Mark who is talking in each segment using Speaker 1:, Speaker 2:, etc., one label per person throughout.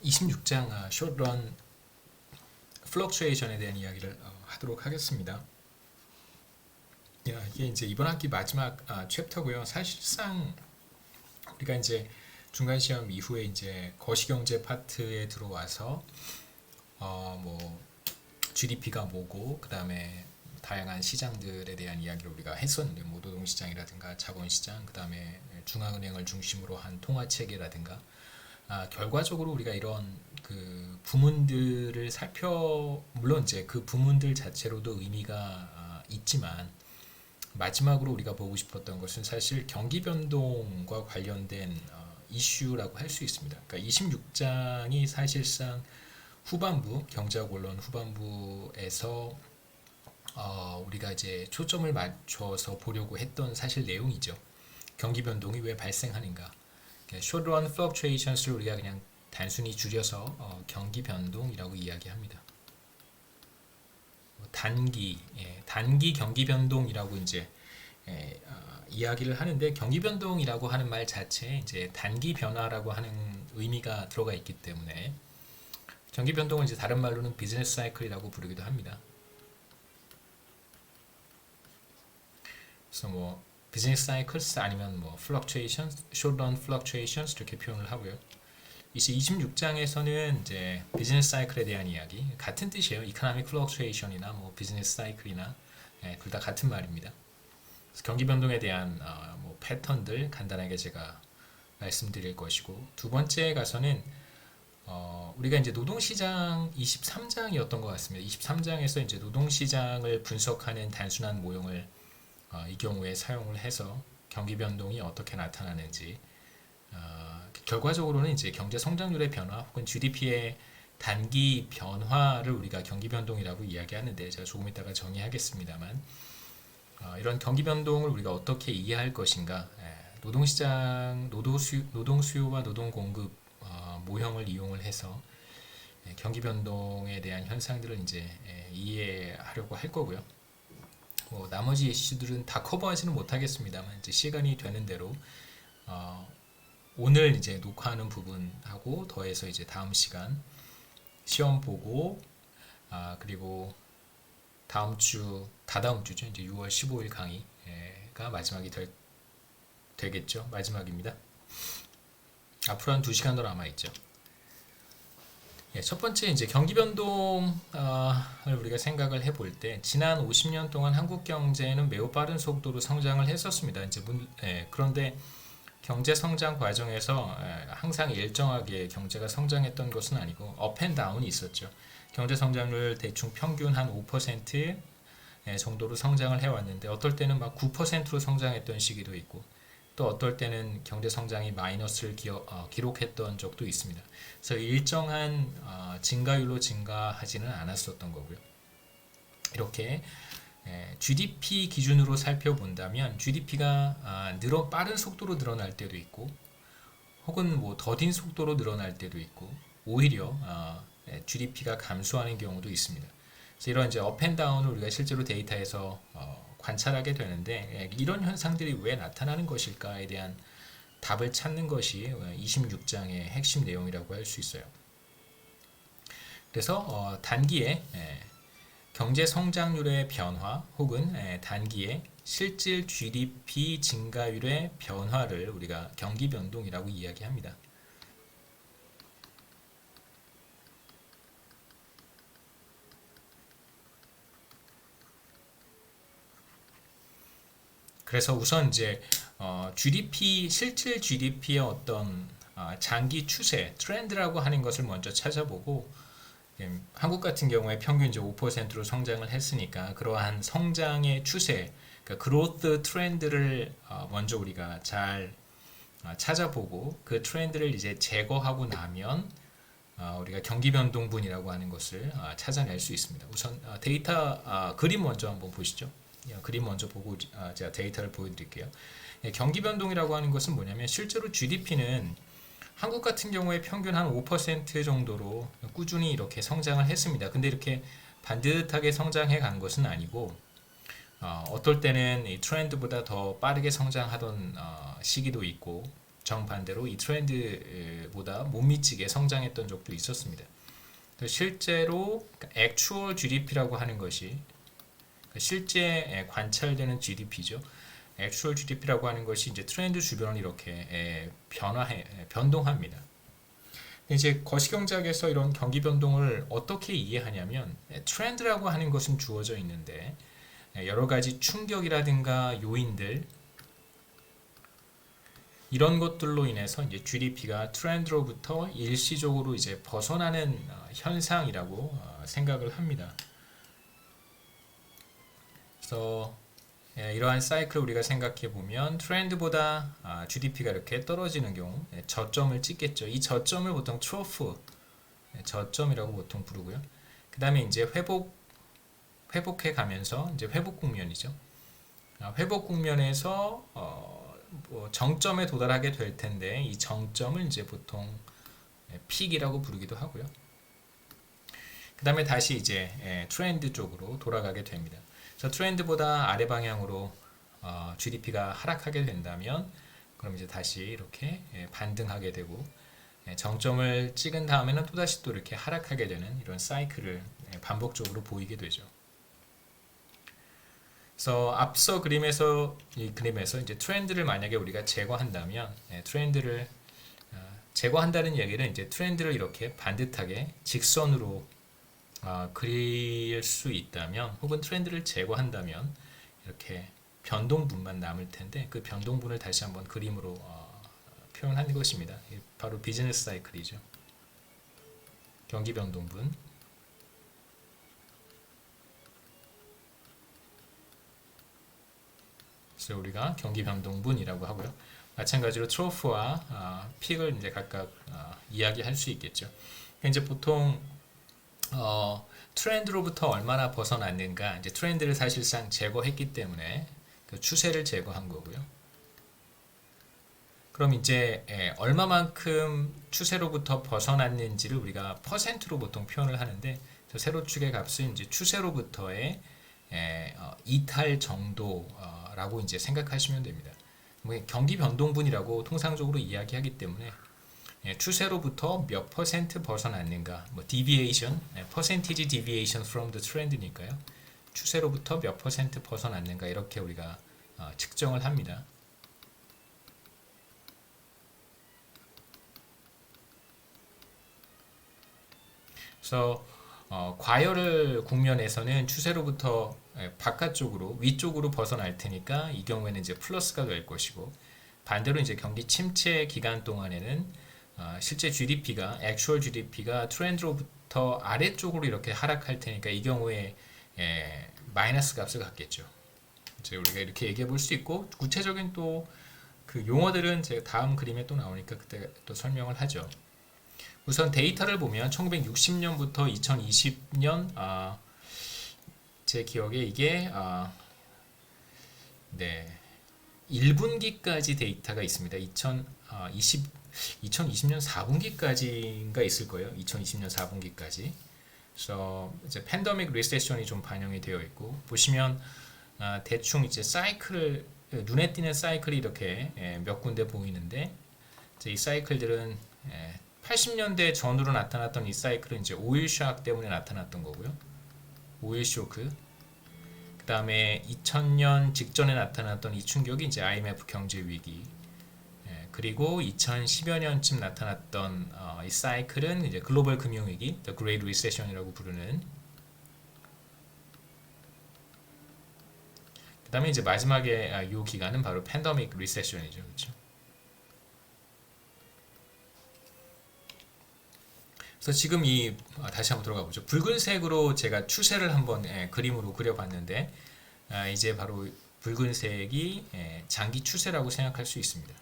Speaker 1: 26장 숏런 플럭추에이션에 대한 이야기를 하도록 하겠습니다. 이게 이제 이번 학기 마지막 챕터고요. 사실상 우리가 이제 중간 시험 이후에 이제 거시경제 파트에 들어와서 뭐 GDP가 뭐고 그다음에 다양한 시장들에 대한 이야기를 우리가 했었는데 뭐 노동시장이라든가 자본시장 그다음에 중앙은행을 중심으로 한 통화체계라든가 결과적으로 우리가 이런 그 부문들을 물론 이제 그 부문들 자체로도 의미가 있지만 마지막으로 우리가 보고 싶었던 것은 사실 경기 변동과 관련된 이슈라고 할 수 있습니다. 그러니까 26장이 사실상 후반부 경제학 원론 후반부에서 우리가 이제 초점을 맞춰서 보려고 했던 사실 내용이죠. 경기 변동이 왜 발생하는가? Short Run Fluctuations를 우리가 그냥 단순히 줄여서 경기 변동이라고 이야기합니다. 단기 경기 변동이라고 이제 이야기를 하는데 경기 변동이라고 하는 말 자체에 이제 단기 변화라고 하는 의미가 들어가 있기 때문에 경기 변동을 이제 다른 말로는 비즈니스 사이클이라고 부르기도 합니다. 그래서 뭐 비즈니스 사이클스 아니면 뭐 fluctuations, short run fluctuations 이렇게 표현을 하고요. 이제 26장에서는 이제 비즈니스 사이클에 대한 이야기 같은 뜻이에요. economic fluctuation이나 뭐 비즈니스 사이클이나 둘 다 같은 말입니다. 그래서 경기 변동에 대한 뭐 패턴들 간단하게 제가 말씀드릴 것이고 두 번째 가서는 우리가 이제 노동시장 23장이었던 것 같습니다. 23장에서 이제 노동시장을 분석하는 단순한 모형을 이 경우에 사용을 해서 경기 변동이 어떻게 나타나는지 결과적으로는 이제 경제 성장률의 변화 혹은 GDP의 단기 변화를 우리가 경기 변동이라고 이야기하는데 제가 조금 이따가 정의하겠습니다만 이런 경기 변동을 우리가 어떻게 이해할 것인가 노동시장 노동 수요와 노동 공급 모형을 이용을 해서 경기 변동에 대한 현상들을 이제 이해하려고 할 거고요. 뭐 나머지 이슈들은 다 커버하지는 못하겠습니다만 이제 시간이 되는 대로 오늘 이제 녹화하는 부분하고 더해서 이제 다음 시간 시험 보고 그리고 다음 주 다다음 주죠. 이제 6월 15일 강의가 마지막이 되겠죠. 마지막입니다. 앞으로 한 2시간 더 남아 있죠. 첫 번째 이제 경기 변동을 우리가 생각을 해볼 때 지난 50년 동안 한국 경제는 매우 빠른 속도로 성장을 했었습니다. 이제 그런데 경제 성장 과정에서 항상 일정하게 경제가 성장했던 것은 아니고 업 앤 다운이 있었죠. 경제 성장률 대충 평균 한 5% 정도로 성장을 해왔는데 어떨 때는 막 9%로 성장했던 시기도 있고 또 어떨 때는 경제 성장이 마이너스를 기록했던 적도 있습니다. 그래서 일정한 증가율로 증가하지는 않았었던 거고요. 이렇게 GDP 기준으로 살펴본다면 GDP가 빠른 속도로 늘어날 때도 있고 혹은 뭐 더딘 속도로 늘어날 때도 있고 오히려 GDP가 감소하는 경우도 있습니다. 그래서 이런 이제 업 앤 다운을 우리가 실제로 데이터에서 관찰하게 되는데 이런 현상들이 왜 나타나는 것일까에 대한 답을 찾는 것이 26장의 핵심 내용이라고 할 수 있어요. 그래서 단기에 경제 성장률의 변화 혹은 단기에 실질 GDP 증가율의 변화를 우리가 경기 변동이라고 이야기합니다. 그래서 우선 이제 실질 GDP의 어떤 장기 추세, 트렌드라고 하는 것을 먼저 찾아보고 한국 같은 경우에 평균 이제 5%로 성장을 했으니까 그러한 성장의 추세, 그러니까 그로스 트렌드를 먼저 우리가 잘 찾아보고 그 트렌드를 이제 제거하고 나면 우리가 경기 변동분이라고 하는 것을 찾아낼 수 있습니다. 우선 데이터 그림 먼저 한번 보시죠. 그림 먼저 보고 제가 데이터를 보여드릴게요. 경기 변동이라고 하는 것은 뭐냐면 실제로 GDP는 한국 같은 경우에 평균 한 5% 정도로 꾸준히 이렇게 성장을 했습니다. 근데 이렇게 반듯하게 성장해 간 것은 아니고 어떨 때는 이 트렌드보다 더 빠르게 성장하던 시기도 있고 정반대로 이 트렌드보다 못 미치게 성장했던 적도 있었습니다. 실제로 actual GDP라고 하는 것이 실제 관찰되는 GDP죠. actual GDP라고 하는 것이 이제 트렌드 주변을 이렇게 변동합니다. 이제 거시경제학에서 이런 경기 변동을 어떻게 이해하냐면 트렌드라고 하는 것은 주어져 있는데 여러 가지 충격이라든가 요인들 이런 것들로 인해서 이제 GDP가 트렌드로부터 일시적으로 이제 벗어나는 현상이라고 생각을 합니다. 그래서 이러한 사이클을 우리가 생각해 보면 트렌드보다 GDP가 이렇게 떨어지는 경우 저점을 찍겠죠. 이 저점을 보통 트로프 저점이라고 보통 부르고요. 그 다음에 이제 회복해 가면서 이제 회복 국면이죠. 회복 국면에서 뭐 정점에 도달하게 될 텐데 이 정점을 이제 보통 픽이라고 부르기도 하고요. 그 다음에 다시 이제 트렌드 쪽으로 돌아가게 됩니다. 그래서 트렌드보다 아래 방향으로 GDP가 하락하게 된다면 그럼 이제 다시 이렇게 반등하게 되고 정점을 찍은 다음에는 또다시 또 이렇게 하락하게 되는 이런 사이클을 반복적으로 보이게 되죠. 그래서 앞서 이 그림에서 이제 트렌드를 만약에 우리가 제거한다면 트렌드를 제거한다는 얘기는 이제 트렌드를 이렇게 반듯하게 직선으로 그릴 수 있다면 혹은 트렌드를 제거한다면 이렇게 변동분만 남을 텐데 그 변동분을 다시 한번 그림으로 표현한 것입니다. 바로 비즈니스 사이클이죠. 경기 변동분. 그래서 우리가 경기 변동분이라고 하고요. 마찬가지로 트로프와 픽을 이제 각각 이야기할 수 있겠죠. 이제 보통 트렌드로부터 얼마나 벗어났는가, 이제 트렌드를 사실상 제거했기 때문에 그 추세를 제거한 거고요. 그럼 이제 얼마만큼 추세로부터 벗어났는지를 우리가 퍼센트로 보통 표현을 하는데 세로축의 값은 이제 추세로부터의 이탈 정도라고 이제 생각하시면 됩니다. 경기 변동분이라고 통상적으로 이야기하기 때문에 추세로부터 몇 퍼센트 벗어났는가, 뭐 deviation, percentage deviation from the trend니까요. 추세로부터 몇 퍼센트 벗어났는가 이렇게 우리가 측정을 합니다. 그래서 과열 국면에서는 추세로부터 바깥쪽으로 위쪽으로 벗어날 테니까 이 경우에는 이제 플러스가 될 것이고 반대로 이제 경기 침체 기간 동안에는 실제 GDP가 actual GDP가 트렌드로부터 아래쪽으로 이렇게 하락할 테니까 이 경우에 마이너스 값을 갖겠죠. 이제 우리가 이렇게 얘기해 볼 수 있고 구체적인 또 그 용어들은 제가 다음 그림에 또 나오니까 그때 또 설명을 하죠. 우선 데이터를 보면 1960년부터 2020년 제 기억에 이게 1분기까지 데이터가 있습니다. 2020년 4분기까지인가 있을 거예요. 2020년 4분기까지. 그래서 이제 팬데믹 리세션이 좀 반영이 되어 있고 보시면 대충 이제 사이클을 눈에 띄는 사이클이 이렇게 몇 군데 보이는데 이제 이 사이클들은 80년대 전후로 나타났던 이 사이클은 이제 오일 샥 때문에 나타났던 거고요. 오일 쇼크. 그 다음에 2000년 직전에 나타났던 이 충격이 이제 IMF 경제 위기. 그리고 2010여 년쯤 나타났던 이 사이클은 이제 글로벌 금융 위기, The Great Recession이라고 부르는. 그 다음에 이제 마지막에 이 기간은 바로 팬데믹 리세션이죠, 그렇죠? 그래서 지금 다시 한번 들어가 보죠. 붉은색으로 제가 추세를 한번 그림으로 그려봤는데 이제 바로 붉은색이 장기 추세라고 생각할 수 있습니다.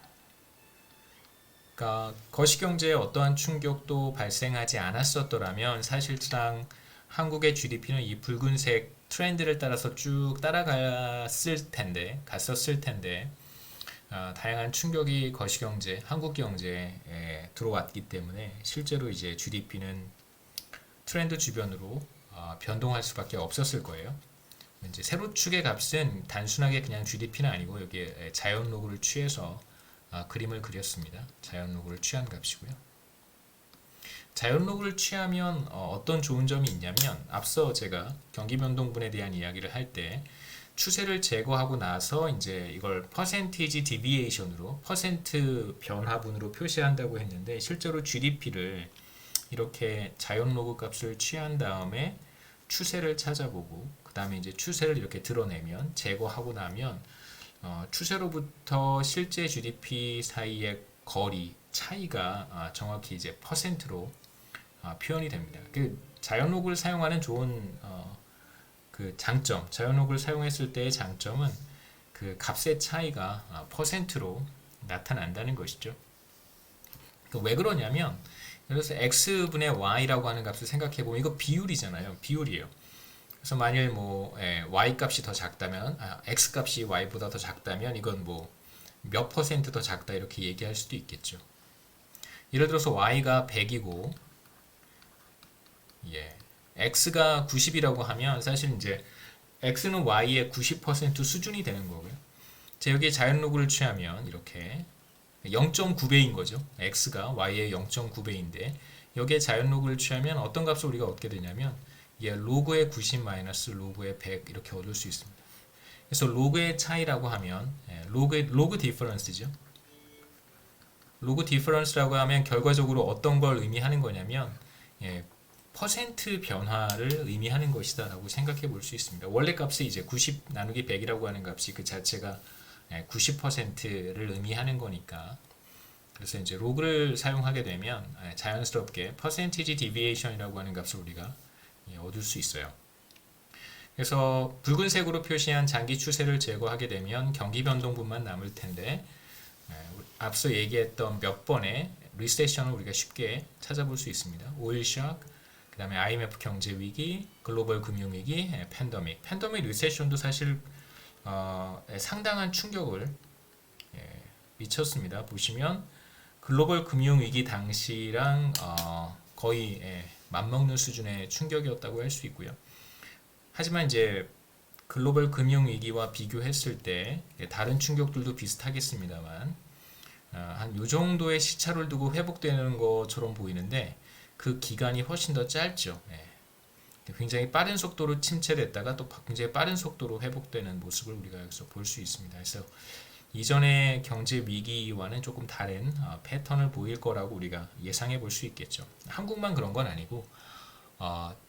Speaker 1: 그러니까 거시경제에 어떠한 충격도 발생하지 않았었더라면 사실상 한국의 GDP는 이 붉은색 트렌드를 따라서 쭉 따라갔었을 텐데 다양한 충격이 거시경제, 한국 경제에 들어왔기 때문에 실제로 이제 GDP는 트렌드 주변으로 변동할 수밖에 없었을 거예요. 이제 세로축의 값은 단순하게 그냥 GDP는 아니고 여기에 자연로그를 취해서 그림을 그렸습니다. 자연 로그를 취한 값이고요. 자연 로그를 취하면 어떤 좋은 점이 있냐면 앞서 제가 경기 변동분에 대한 이야기를 할 때 추세를 제거하고 나서 이제 이걸 퍼센티지 디비에이션으로 퍼센트 변화분으로 표시한다고 했는데 실제로 GDP를 이렇게 자연 로그 값을 취한 다음에 추세를 찾아보고 그 다음에 이제 추세를 이렇게 드러내면 제거하고 나면 추세로부터 실제 GDP 사이의 거리 차이가 정확히 이제 퍼센트로 표현이 됩니다. 그 자연 로그를 사용하는 좋은 그 장점, 자연 로그를 사용했을 때의 장점은 그 값의 차이가 퍼센트로 나타난다는 것이죠. 왜 그러냐면 그래서 x분의 y라고 하는 값을 생각해 보면 이거 비율이잖아요. 비율이에요. 그래서 만일 뭐 y 값이 더 작다면 x 값이 y보다 더 작다면 이건 뭐 몇 퍼센트 더 작다 이렇게 얘기할 수도 있겠죠. 예를 들어서 y가 100이고 x가 90이라고 하면 사실 이제 x는 y의 90% 수준이 되는 거고요. 자, 여기에 자연 로그를 취하면 이렇게 0.9배인 거죠. x가 y의 0.9배인데 여기에 자연 로그를 취하면 어떤 값을 우리가 얻게 되냐면 로그의 90 마이너스 로그의 100 이렇게 얻을 수 있습니다. 그래서 로그의 차이라고 하면 로그 디퍼런스죠. 로그 디퍼런스라고 하면 결과적으로 어떤 걸 의미하는 거냐면 퍼센트 변화를 의미하는 것이다 라고 생각해 볼 수 있습니다. 원래 값이 이제 90 나누기 100이라고 하는 값이 그 자체가 90%를 의미하는 거니까 그래서 이제 로그를 사용하게 되면 자연스럽게 percentage deviation이라고 하는 값을 우리가 얻을 수 있어요. 그래서 붉은색으로 표시한 장기 추세를 제거하게 되면 경기 변동분만 남을 텐데 앞서 얘기했던 몇 번의 리세션을 우리가 쉽게 찾아볼 수 있습니다. 오일 샥, 그 다음에 IMF 경제 위기, 글로벌 금융 위기, 팬데믹. 팬데믹 리세션도 사실 상당한 충격을 미쳤습니다. 보시면 글로벌 금융 위기 당시랑 거의 맞먹는 수준의 충격이었다고 할 수 있고요. 하지만 이제 글로벌 금융 위기와 비교했을 때 다른 충격들도 비슷하겠습니다만 한 요 정도의 시차를 두고 회복되는 것처럼 보이는데 그 기간이 훨씬 더 짧죠. 굉장히 빠른 속도로 침체됐다가 또 굉장히 빠른 속도로 회복되는 모습을 우리가 여기서 볼 수 있습니다. 그래서 이전의 경제 위기와는 조금 다른 패턴을 보일 거라고 우리가 예상해 볼 수 있겠죠. 한국만 그런 건 아니고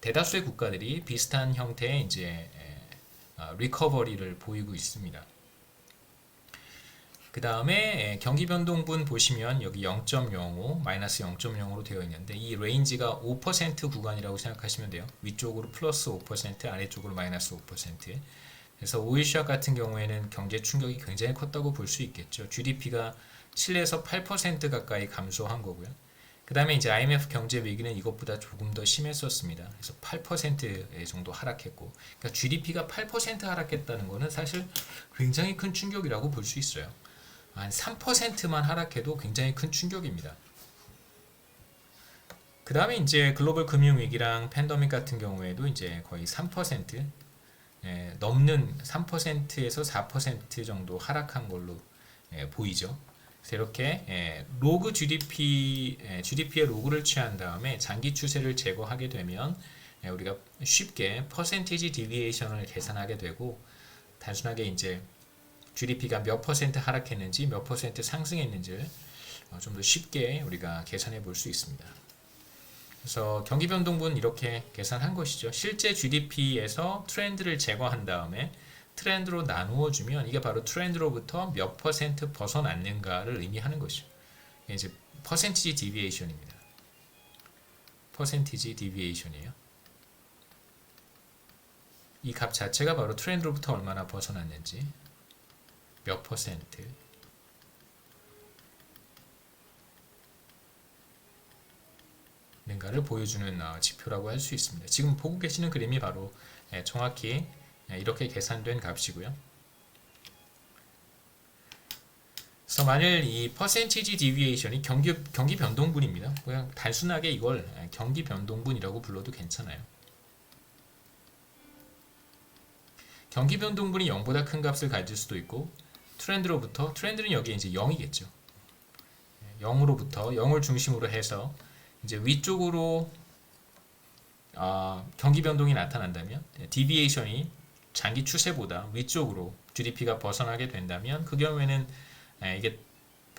Speaker 1: 대다수의 국가들이 비슷한 형태의 이제 리커버리를 보이고 있습니다. 그 다음에 경기 변동분 보시면 여기 0.05, 마이너스 0.0으로 되어 있는데 이 레인지가 5% 구간이라고 생각하시면 돼요. 위쪽으로 플러스 5%, 아래쪽으로 마이너스 5%. 그래서 오일시아 같은 경우에는 경제 충격이 굉장히 컸다고 볼 수 있겠죠. GDP가 7에서 8% 가까이 감소한 거고요. 그 다음에 이제 IMF 경제 위기는 이것보다 조금 더 심했었습니다. 그래서 8% 정도 하락했고, 그러니까 GDP가 8% 하락했다는 것은 사실 굉장히 큰 충격이라고 볼 수 있어요. 한 3%만 하락해도 굉장히 큰 충격입니다. 그 다음에 이제 글로벌 금융 위기랑 팬데믹 같은 경우에도 이제 거의 3% 넘는 3%에서 4% 정도 하락한 걸로 보이죠. 그래서 이렇게 로그 GDP의 로그를 취한 다음에 장기 추세를 제거하게 되면 우리가 쉽게 퍼센티지 디비에이션을 계산하게 되고 단순하게 이제 GDP가 몇 퍼센트 하락했는지 몇 퍼센트 상승했는지를 좀 더 쉽게 우리가 계산해 볼 수 있습니다. 그래서 경기 변동분 이렇게 계산한 것이죠. 실제 GDP에서 트렌드를 제거한 다음에 트렌드로 나누어 주면 이게 바로 트렌드로부터 몇 퍼센트 벗어났는가를 의미하는 것이죠. 이게 이제 퍼센티지 디비에이션입니다. 퍼센티지 디비에이션이에요. 이 값 자체가 바로 트렌드로부터 얼마나 벗어났는지 몇 퍼센트 는가를 보여주는 지표라고 할 수 있습니다. 지금 보고 계시는 그림이 바로 정확히 이렇게 계산된 값이고요. 그래서 만일 이 percentage deviation이 경기 변동분입니다. 그냥 단순하게 이걸 경기 변동분이라고 불러도 괜찮아요. 경기 변동분이 0보다 큰 값을 가질 수도 있고 트렌드로부터 트렌드는 여기에 이제 0이겠죠. 0으로부터 0을 중심으로 해서 이제 위쪽으로 경기 변동이 나타난다면 디비에이션이 장기 추세보다 위쪽으로 GDP가 벗어나게 된다면 그 경우에는 이게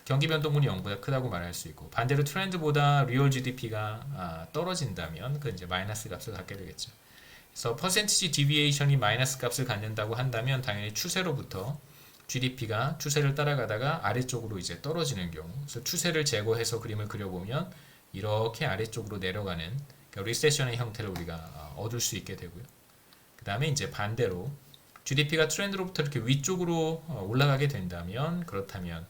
Speaker 1: 경기 변동분이 0보다 크다고 말할 수 있고 반대로 트렌드보다 리얼 GDP가 떨어진다면 그 이제 마이너스 값을 갖게 되겠죠. 그래서 퍼센티지 디비에이션이 마이너스 값을 갖는다고 한다면 당연히 추세로부터 GDP가 추세를 따라가다가 아래쪽으로 이제 떨어지는 경우, 그래서 추세를 제거해서 그림을 그려보면 이렇게 아래쪽으로 내려가는 그러니까 리세션의 형태를 우리가 얻을 수 있게 되고요. 그 다음에 이제 반대로 GDP가 트렌드로부터 이렇게 위쪽으로 올라가게 된다면 그렇다면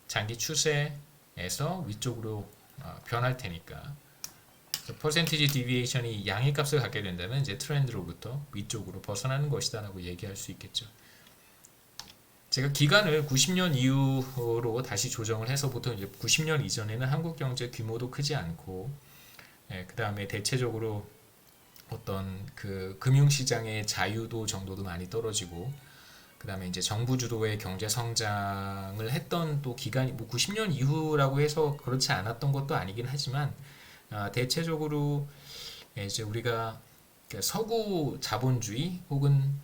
Speaker 1: 장기 추세에서 위쪽으로 변할 테니까 퍼센티지 디비에이션이 양의 값을 갖게 된다면 이제 트렌드로부터 위쪽으로 벗어나는 것이다 라고 얘기할 수 있겠죠. 제가 기간을 90년 이후로 다시 조정을 해서 보통 이제 90년 이전에는 한국 경제 규모도 크지 않고 그 다음에 대체적으로 어떤 그 금융시장의 자유도 정도도 많이 떨어지고 그 다음에 이제 정부 주도의 경제 성장을 했던 또 기간이 뭐 90년 이후라고 해서 그렇지 않았던 것도 아니긴 하지만 대체적으로 이제 우리가 서구 자본주의 혹은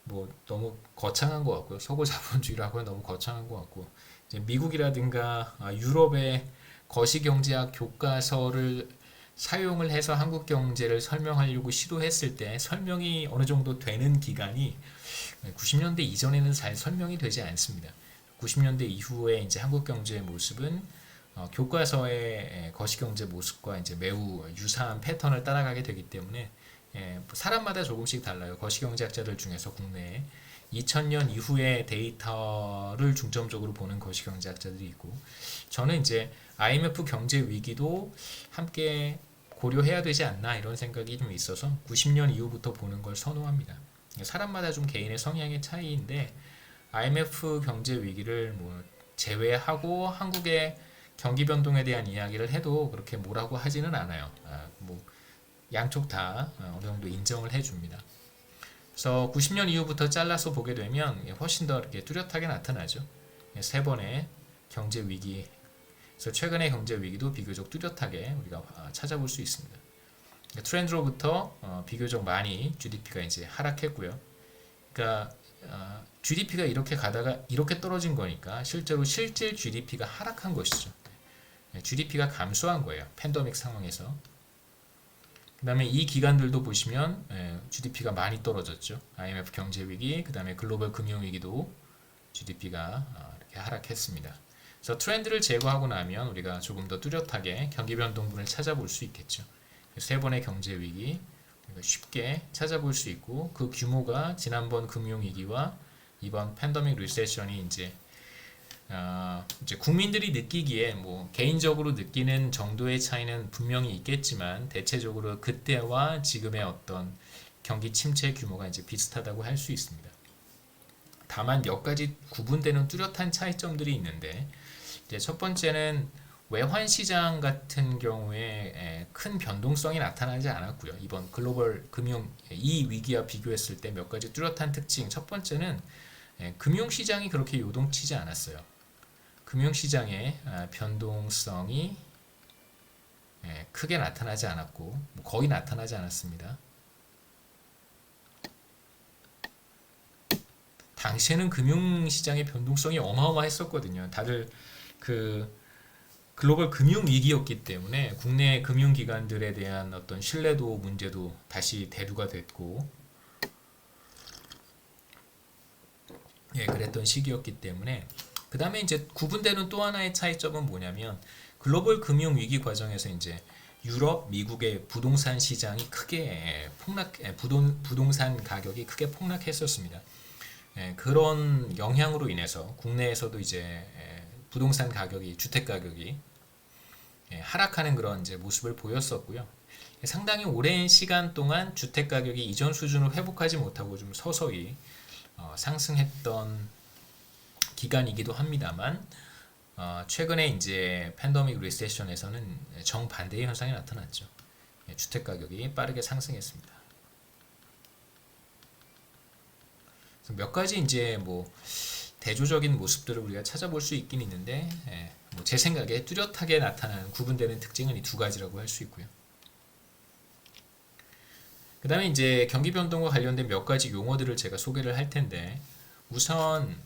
Speaker 1: 뭐 너무 거창한 것 같고요. 서구 자본주의라고 하면 너무 거창한 것 같고 이제 미국이라든가 유럽의 거시경제학 교과서를 사용을 해서 한국 경제를 설명하려고 시도했을 때 설명이 어느 정도 되는 기간이 90년대 이전에는 잘 설명이 되지 않습니다. 90년대 이후에 이제 한국 경제의 모습은 교과서의 거시경제 모습과 이제 매우 유사한 패턴을 따라가게 되기 때문에 사람마다 조금씩 달라요. 거시경제학자들 중에서 국내에 2000년 이후의 데이터를 중점적으로 보는 거시경제학자들이 있고 저는 이제 IMF 경제 위기도 함께 고려해야 되지 않나 이런 생각이 좀 있어서 90년 이후부터 보는 걸 선호합니다. 사람마다 좀 개인의 성향의 차이인데 IMF 경제 위기를 뭐 제외하고 한국의 경기 변동에 대한 이야기를 해도 그렇게 뭐라고 하지는 않아요. 뭐 양쪽 다 어느 정도 인정을 해줍니다. 그래서 90년 이후부터 잘라서 보게 되면 훨씬 더 이렇게 뚜렷하게 나타나죠. 세 번의 경제 위기, 그래서 최근의 경제 위기도 비교적 뚜렷하게 우리가 찾아볼 수 있습니다. 트렌드로부터 비교적 많이 GDP가 이제 하락했고요. 그러니까 GDP가 이렇게 가다가 이렇게 떨어진 거니까 실제로 실질 GDP가 하락한 것이죠. GDP가 감소한 거예요. 팬데믹 상황에서. 그 다음에 이 기간들도 보시면 GDP가 많이 떨어졌죠. IMF 경제 위기, 그 다음에 글로벌 금융 위기도 GDP가 이렇게 하락했습니다. 그래서 트렌드를 제거하고 나면 우리가 조금 더 뚜렷하게 경기 변동분을 찾아볼 수 있겠죠. 세 번의 경제 위기 쉽게 찾아볼 수 있고 그 규모가 지난번 금융 위기와 이번 팬데믹 리세션이 이제 국민들이 느끼기에 뭐 개인적으로 느끼는 정도의 차이는 분명히 있겠지만 대체적으로 그때와 지금의 어떤 경기 침체 규모가 이제 비슷하다고 할 수 있습니다. 다만 몇 가지 구분되는 뚜렷한 차이점들이 있는데 이제 첫 번째는 외환 시장 같은 경우에 큰 변동성이 나타나지 않았고요. 이번 글로벌 금융 이 위기와 비교했을 때 몇 가지 뚜렷한 특징. 첫 번째는 금융 시장이 그렇게 요동치지 않았어요. 금융 시장의 변동성이 크게 나타나지 않았고 거의 나타나지 않았습니다. 당시에는 금융 시장의 변동성이 어마어마했었거든요. 다들 그 글로벌 금융 위기였기 때문에 국내 금융 기관들에 대한 어떤 신뢰도 문제도 다시 대두가 됐고 그랬던 시기였기 때문에 그 다음에 이제 구분되는 또 하나의 차이점은 뭐냐면 글로벌 금융 위기 과정에서 이제 유럽, 미국의 부동산 시장이 크게 부동산 가격이 크게 폭락했었습니다. 그런 영향으로 인해서 국내에서도 이제 부동산 가격이 주택 가격이 하락하는 그런 이제 모습을 보였었고요. 상당히 오랜 시간 동안 주택 가격이 이전 수준을 회복하지 못하고 좀 서서히 상승했던 기간이기도 합니다만 최근에 이제 팬데믹 리세션에서는 정반대의 현상이 나타났죠. 주택 가격이 빠르게 상승했습니다. 몇 가지 이제 뭐 대조적인 모습들을 우리가 찾아볼 수 있긴 있는데 뭐제 생각에 뚜렷하게 나타나는 구분되는 특징은 이 두 가지라고 할 수 있고요. 그 다음에 이제 경기 변동과 관련된 몇 가지 용어들을 제가 소개를 할 텐데 우선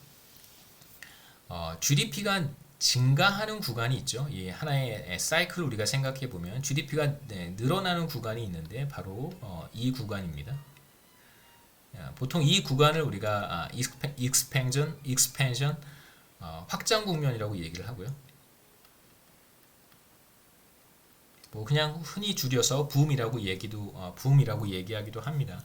Speaker 1: GDP가 증가하는 구간이 있죠. 이 하나의 사이클을 우리가 생각해 보면 GDP가 늘어나는 구간이 있는데 바로 이 구간입니다. 보통 이 구간을 우리가 expansion, 확장 국면이라고 얘기를 하고요. 뭐 그냥 흔히 줄여서 붐이라고 얘기하기도 합니다.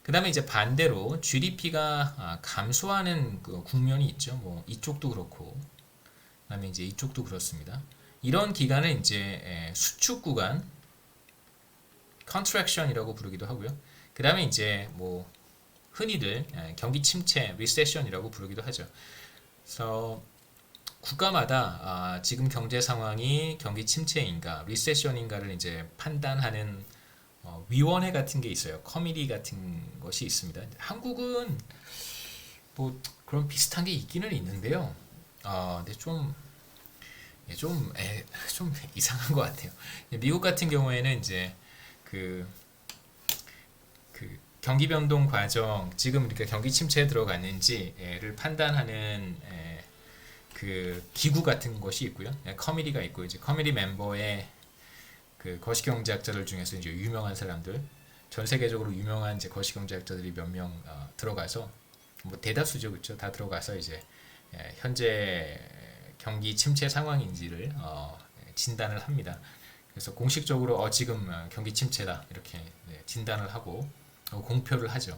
Speaker 1: 그 다음에 이제 반대로 GDP가 감소하는 그 국면이 있죠. 뭐 이쪽도 그렇고, 그 다음에 이제 이쪽도 그렇습니다. 이런 기간을 이제 수축 구간, contraction이라고 부르기도 하고요. 그 다음에 이제 뭐 흔히들 경기 침체, recession이라고 부르기도 하죠. 그래서 국가마다 지금 경제 상황이 경기 침체인가, 리세션인가를 이제 판단하는 위원회 같은 게 있어요. 커미티 같은 것이 있습니다. 한국은 뭐 그런 비슷한 게 있기는 있는데요. 근데 좀 이상한 것 같아요. 미국 같은 경우에는 이제 그 경기 변동 과정, 지금 우리가 경기 침체에 들어갔는지를 판단하는 그 기구 같은 것이 있고요. 커미티가 있고 이제 커미티 멤버의 그 거시경제학자들 중에서 이제 유명한 사람들, 전 세계적으로 유명한 이제 거시경제학자들이 몇 명 들어가서 뭐 대다수죠, 그렇죠? 다 들어가서 이제 현재 경기 침체 상황인지를 진단을 합니다. 그래서 공식적으로 지금 경기 침체다 이렇게 진단을 하고 공표를 하죠.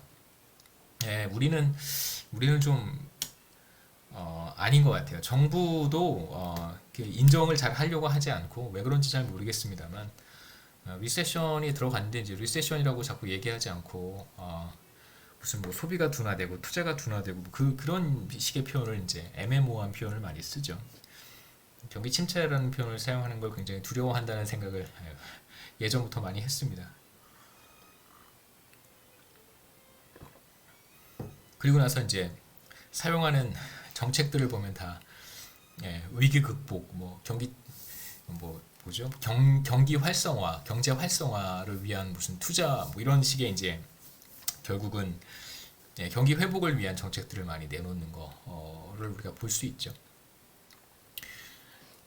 Speaker 1: 우리는 좀 아닌 것 같아요. 정부도 인정을 잘 하려고 하지 않고 왜 그런지 잘 모르겠습니다만 리세션이 들어갔는데 이제 리세션이라고 자꾸 얘기하지 않고 무슨 뭐 소비가 둔화되고 투자가 둔화되고 그런 식의 표현을 이제 애매모호한 표현을 많이 쓰죠. 경기 침체라는 표현을 사용하는 걸 굉장히 두려워한다는 생각을 예전부터 많이 했습니다. 그리고 나서 이제 사용하는 정책들을 보면 다 위기 극복, 뭐 경기 뭐죠? 경기 활성화, 경제 활성화를 위한 무슨 투자 뭐 이런 식의 이제 결국은 경기 회복을 위한 정책들을 많이 내놓는 거를 우리가 볼 수 있죠.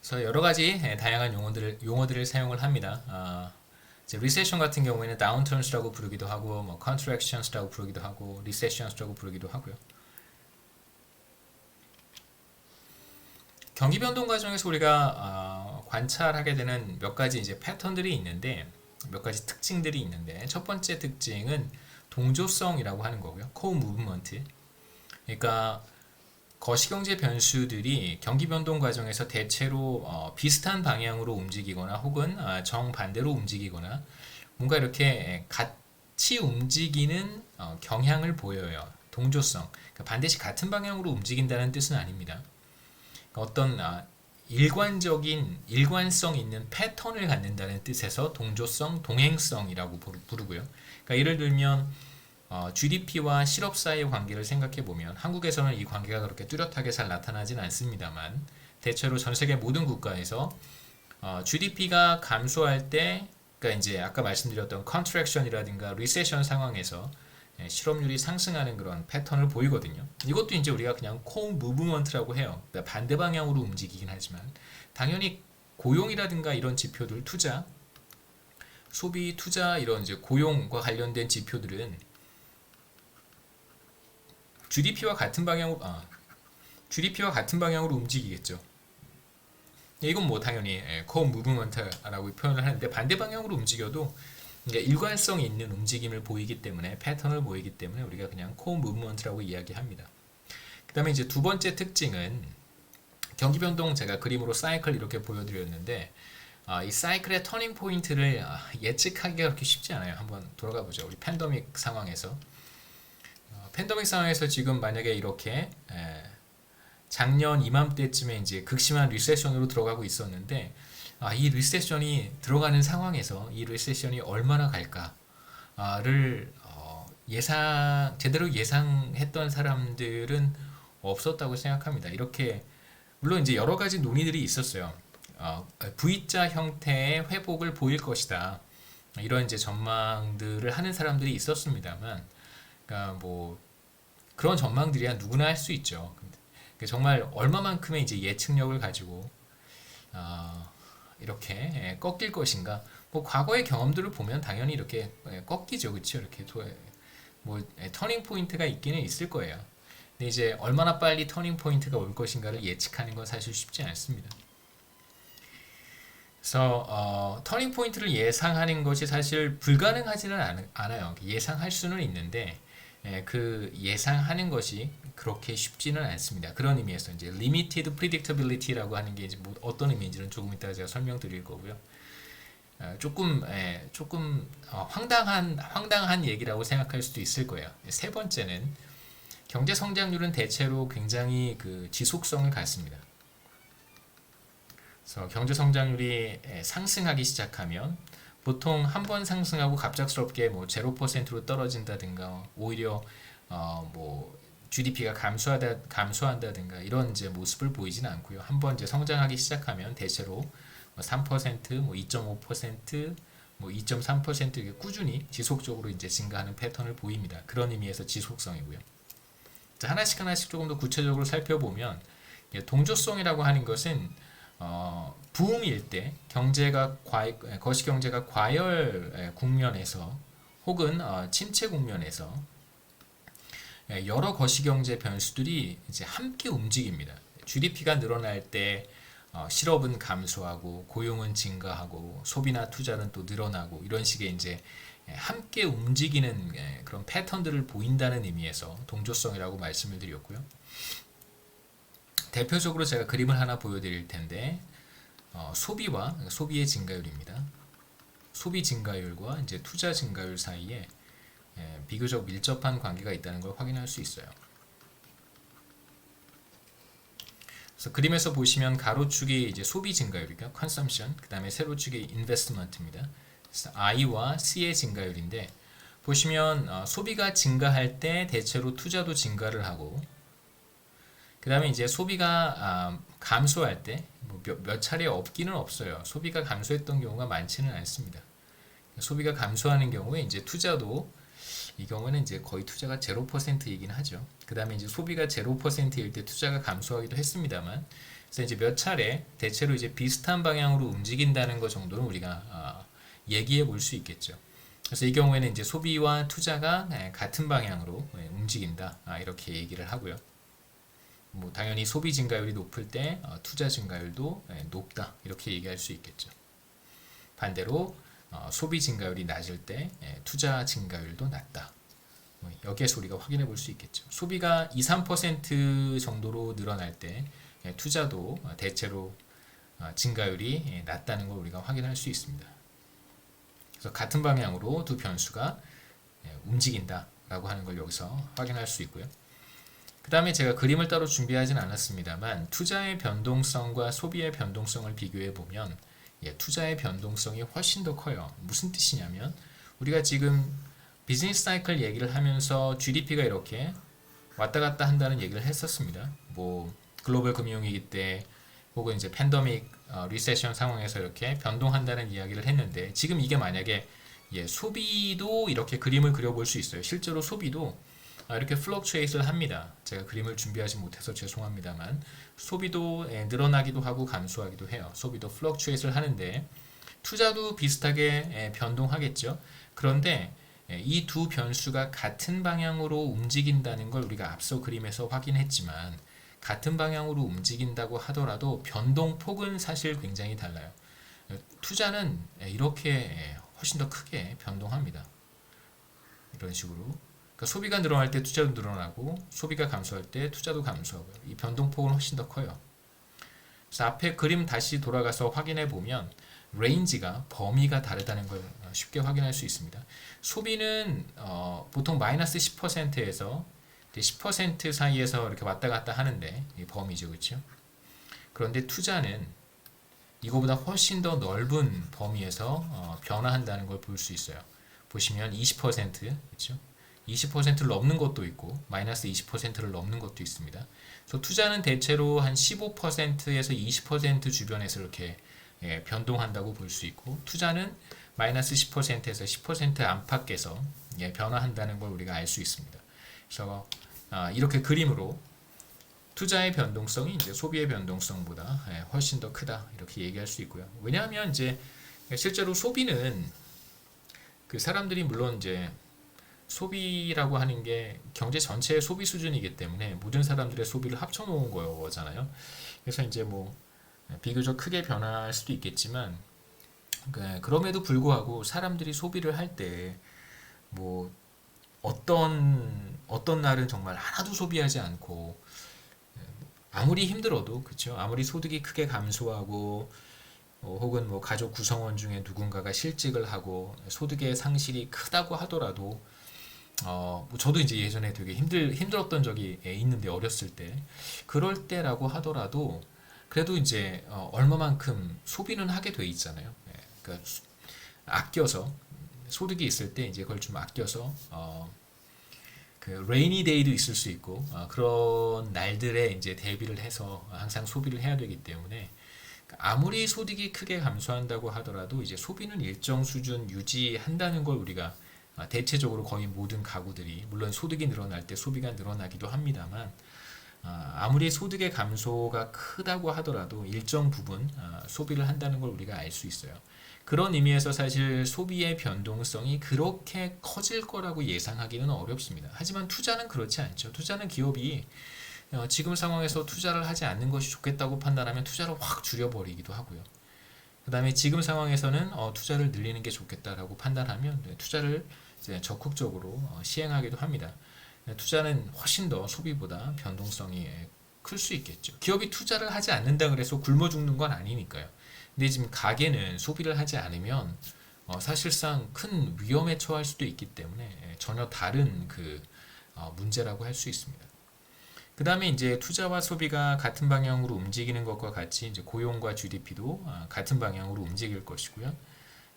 Speaker 1: 그래서 여러 가지 다양한 용어들을 사용을 합니다. 이제 리세션 같은 경우에는 downturns라고 부르기도 하고, 뭐 contractions라고 부르기도 하고, recessions라고 부르기도 하고요. 경기 변동 과정에서 우리가 관찰하게 되는 몇 가지 이제 패턴들이 있는데, 몇 가지 특징들이 있는데, 첫 번째 특징은 동조성이라고 하는 거고요. co-movement. 그러니까 거시경제 변수들이 경기 변동 과정에서 대체로 비슷한 방향으로 움직이거나 혹은 정반대로 움직이거나 뭔가 이렇게 같이 움직이는 경향을 보여요. 동조성. 그러니까 반드시 같은 방향으로 움직인다는 뜻은 아닙니다. 어떤 일관성 있는 패턴을 갖는다는 뜻에서 동조성, 동행성이라고 부르고요. 그러니까 예를 들면 GDP와 실업 사이의 관계를 생각해 보면 한국에서는 이 관계가 그렇게 뚜렷하게 잘 나타나진 않습니다만 대체로 전 세계 모든 국가에서 GDP가 감소할 때, 그러니까 이제 아까 말씀드렸던 contraction이라든가 recession 상황에서 실업률이 상승하는 그런 패턴을 보이거든요. 이것도 이제 우리가 그냥 co-movement라고 해요. 그러니까 반대 방향으로 움직이긴 하지만 당연히 고용이라든가 이런 지표들, 투자, 소비, 투자 이런 이제 고용과 관련된 지표들은 GDP와 같은 방향으로 움직이겠죠. 이건 뭐 당연히 co-movement라고 표현을 하는데 반대 방향으로 움직여도 일관성 있는 움직임을 보이기 때문에 패턴을 보이기 때문에 우리가 그냥 co-movement라고 이야기합니다. 그 다음에 이제 두 번째 특징은 경기 변동, 제가 그림으로 사이클 이렇게 보여드렸는데 이 사이클의 터닝 포인트를 예측하기가 그렇게 쉽지 않아요. 한번 돌아가 보죠. 우리 팬데믹 상황에서 지금 만약에 이렇게 작년 이맘때쯤에 이제 극심한 리세션으로 들어가고 있었는데 이 리세션이 들어가는 상황에서 이 리세션이 얼마나 갈까를 제대로 예상했던 사람들은 없었다고 생각합니다. 이렇게 물론 이제 여러 가지 논의들이 있었어요. V자 형태의 회복을 보일 것이다. 이런 이제 전망들을 하는 사람들이 있었습니다만, 그러니까 뭐 그런 전망들이야 누구나 할 수 있죠. 근데 정말 얼마만큼의 이제 예측력을 가지고 이렇게 꺾일 것인가? 뭐 과거의 경험들을 보면 당연히 이렇게 꺾이죠, 그렇죠? 이렇게 뭐 터닝 포인트가 있기는 있을 거예요. 근데 이제 얼마나 빨리 터닝 포인트가 올 것인가를 예측하는 건 사실 쉽지 않습니다. 그래서 터닝 포인트를 예상하는 것이 사실 불가능하지는 않아요. 예상할 수는 있는데 그 예상하는 것이 그렇게 쉽지는 않습니다. 그런 의미에서 이제 limited predictability라고 하는 게 이제 뭐 어떤 의미인지는 조금 이따가 제가 설명드릴 거고요. 조금 황당한 얘기라고 생각할 수도 있을 거예요. 세 번째는 경제 성장률은 대체로 굉장히 그 지속성을 갖습니다. 그래서 경제 성장률이 상승하기 시작하면 보통 한 번 상승하고 갑작스럽게 뭐 0%로 떨어진다든가 오히려 뭐 GDP가 감소한다든가 이런 이제 모습을 보이지는 않고요. 한 번 이제 성장하기 시작하면 대체로 3%, 뭐 2.5%, 뭐 2.3% 이렇게 꾸준히 지속적으로 이제 증가하는 패턴을 보입니다. 그런 의미에서 지속성이고요. 자, 하나씩 조금 더 구체적으로 살펴보면 동조성이라고 하는 것은 부흥일 때 거시 경제가 과열 국면에서 혹은 침체 국면에서 여러 거시 경제 변수들이 이제 함께 움직입니다. GDP가 늘어날 때 실업은 감소하고 고용은 증가하고 소비나 투자는 또 늘어나고 이런 식의 이제 함께 움직이는 그런 패턴들을 보인다는 의미에서 동조성이라고 말씀을 드렸고요. 대표적으로 제가 그림을 하나 보여드릴 텐데 소비와 소비의 증가율입니다. 소비 증가율과 이제 투자 증가율 사이에 비교적 밀접한 관계가 있다는 걸 확인할 수 있어요. 그래서 그림에서 보시면 가로축이 이제 소비 증가율이고요, consumption. 그다음에 세로축이 investment입니다. 그래서 I와 C의 증가율인데 보시면 소비가 증가할 때 대체로 투자도 증가를 하고 그 다음에 이제 소비가 감소할 때 몇 차례 없기는 없어요. 소비가 감소했던 경우가 많지는 않습니다. 소비가 감소하는 경우에 이제 투자도 이 경우는 이제 거의 투자가 0%이긴 하죠. 그 다음에 이제 소비가 0%일 때 투자가 감소하기도 했습니다만, 그래서 이제 몇 차례 대체로 이제 비슷한 방향으로 움직인다는 것 정도는 우리가 얘기해 볼 수 있겠죠. 그래서 이 경우에는 이제 소비와 투자가 같은 방향으로 움직인다, 이렇게 얘기를 하고요. 뭐 당연히 소비 증가율이 높을 때 투자 증가율도 높다, 이렇게 얘기할 수 있겠죠. 반대로 소비 증가율이 낮을 때 투자 증가율도 낮다. 여기에서 우리가 확인해 볼 수 있겠죠. 소비가 2, 3% 정도로 늘어날 때 투자도 대체로 증가율이 낮다는 걸 우리가 확인할 수 있습니다. 그래서 같은 방향으로 두 변수가 움직인다라고 하는 걸 여기서 확인할 수 있고요. 그 다음에 제가 그림을 따로 준비하진 않았습니다만 투자의 변동성과 소비의 변동성을 비교해 보면 투자의 변동성이 훨씬 더 커요. 무슨 뜻이냐면 우리가 지금 비즈니스 사이클 얘기를 하면서 GDP가 이렇게 왔다 갔다 한다는 얘기를 했었습니다. 뭐 글로벌 금융위기 때 혹은 이제 팬데믹 리세션 상황에서 이렇게 변동한다는 이야기를 했는데 지금 이게 만약에 소비도 이렇게 그림을 그려볼 수 있어요. 실제로 소비도 이렇게 플럭추에이트를 합니다. 제가 그림을 준비하지 못해서 죄송합니다만 소비도 늘어나기도 하고 감소하기도 해요. 소비도 플럭추에이트를 하는데 투자도 비슷하게 변동하겠죠. 그런데 이 두 변수가 같은 방향으로 움직인다는 걸 우리가 앞서 그림에서 확인했지만 같은 방향으로 움직인다고 하더라도 변동폭은 사실 굉장히 달라요. 투자는 이렇게 훨씬 더 크게 변동합니다. 이런 식으로. 그러니까 소비가 늘어날 때 투자도 늘어나고 소비가 감소할 때 투자도 감소하고요. 이 변동폭은 훨씬 더 커요. 그래서 앞에 그림 다시 돌아가서 확인해 보면 레인지가 범위가 다르다는 걸 쉽게 확인할 수 있습니다. 소비는 보통 마이너스 10%에서 10% 사이에서 이렇게 왔다 갔다 하는데 이 범위죠, 그렇죠? 그런데 투자는 이거보다 훨씬 더 넓은 범위에서 변화한다는 걸 볼 수 있어요. 보시면 20%, 그렇죠? 20%를 넘는 것도 있고 마이너스 20%를 넘는 것도 있습니다. 그래서 투자는 대체로 한 15%에서 20% 주변에서 이렇게 변동한다고 볼 수 있고, 투자는 마이너스 10%에서 10% 안팎에서 변화한다는 걸 우리가 알 수 있습니다. 그래서 이렇게 그림으로 투자의 변동성이 이제 소비의 변동성보다 훨씬 더 크다, 이렇게 얘기할 수 있고요. 왜냐하면 이제 실제로 소비는 그 사람들이 물론 이제 소비라고 하는 게 경제 전체의 소비 수준이기 때문에 모든 사람들의 소비를 합쳐 놓은 거잖아요. 그래서 이제 뭐 비교적 크게 변할 수도 있겠지만, 그럼에도 불구하고 사람들이 소비를 할 때 뭐 어떤 날은 정말 하나도 소비하지 않고, 아무리 힘들어도, 그렇죠, 아무리 소득이 크게 감소하고 혹은 뭐 가족 구성원 중에 누군가가 실직을 하고 소득의 상실이 크다고 하더라도, 뭐 저도 이제 예전에 되게 힘들었던 적이 있는데, 어렸을 때 그럴 때라고 하더라도 그래도 이제 얼마만큼 소비는 하게 돼 있잖아요. 그러니까 아껴서, 소득이 있을 때 이제 그걸 좀 아껴서 그 레이니 데이도 있을 수 있고, 그런 날들에 이제 대비를 해서 항상 소비를 해야 되기 때문에, 아무리 소득이 크게 감소한다고 하더라도 이제 소비는 일정 수준 유지한다는 걸 우리가 대체적으로 거의 모든 가구들이, 물론 소득이 늘어날 때 소비가 늘어나기도 합니다만, 아무리 소득의 감소가 크다고 하더라도 일정 부분 소비를 한다는 걸 우리가 알 수 있어요. 그런 의미에서 사실 소비의 변동성이 그렇게 커질 거라고 예상하기는 어렵습니다. 하지만 투자는 그렇지 않죠. 투자는 기업이 지금 상황에서 투자를 하지 않는 것이 좋겠다고 판단하면 투자를 확 줄여버리기도 하고요. 그 다음에 지금 상황에서는 투자를 늘리는 게 좋겠다라고 판단하면 투자를 이제 적극적으로 시행하기도 합니다. 투자는 훨씬 더 소비보다 변동성이 클 수 있겠죠. 기업이 투자를 하지 않는다 그래서 굶어 죽는 건 아니니까요. 근데 지금 가게는 소비를 하지 않으면 사실상 큰 위험에 처할 수도 있기 때문에 전혀 다른 그 문제라고 할 수 있습니다. 그 다음에 이제 투자와 소비가 같은 방향으로 움직이는 것과 같이 이제 고용과 GDP도 같은 방향으로 움직일 것이고요.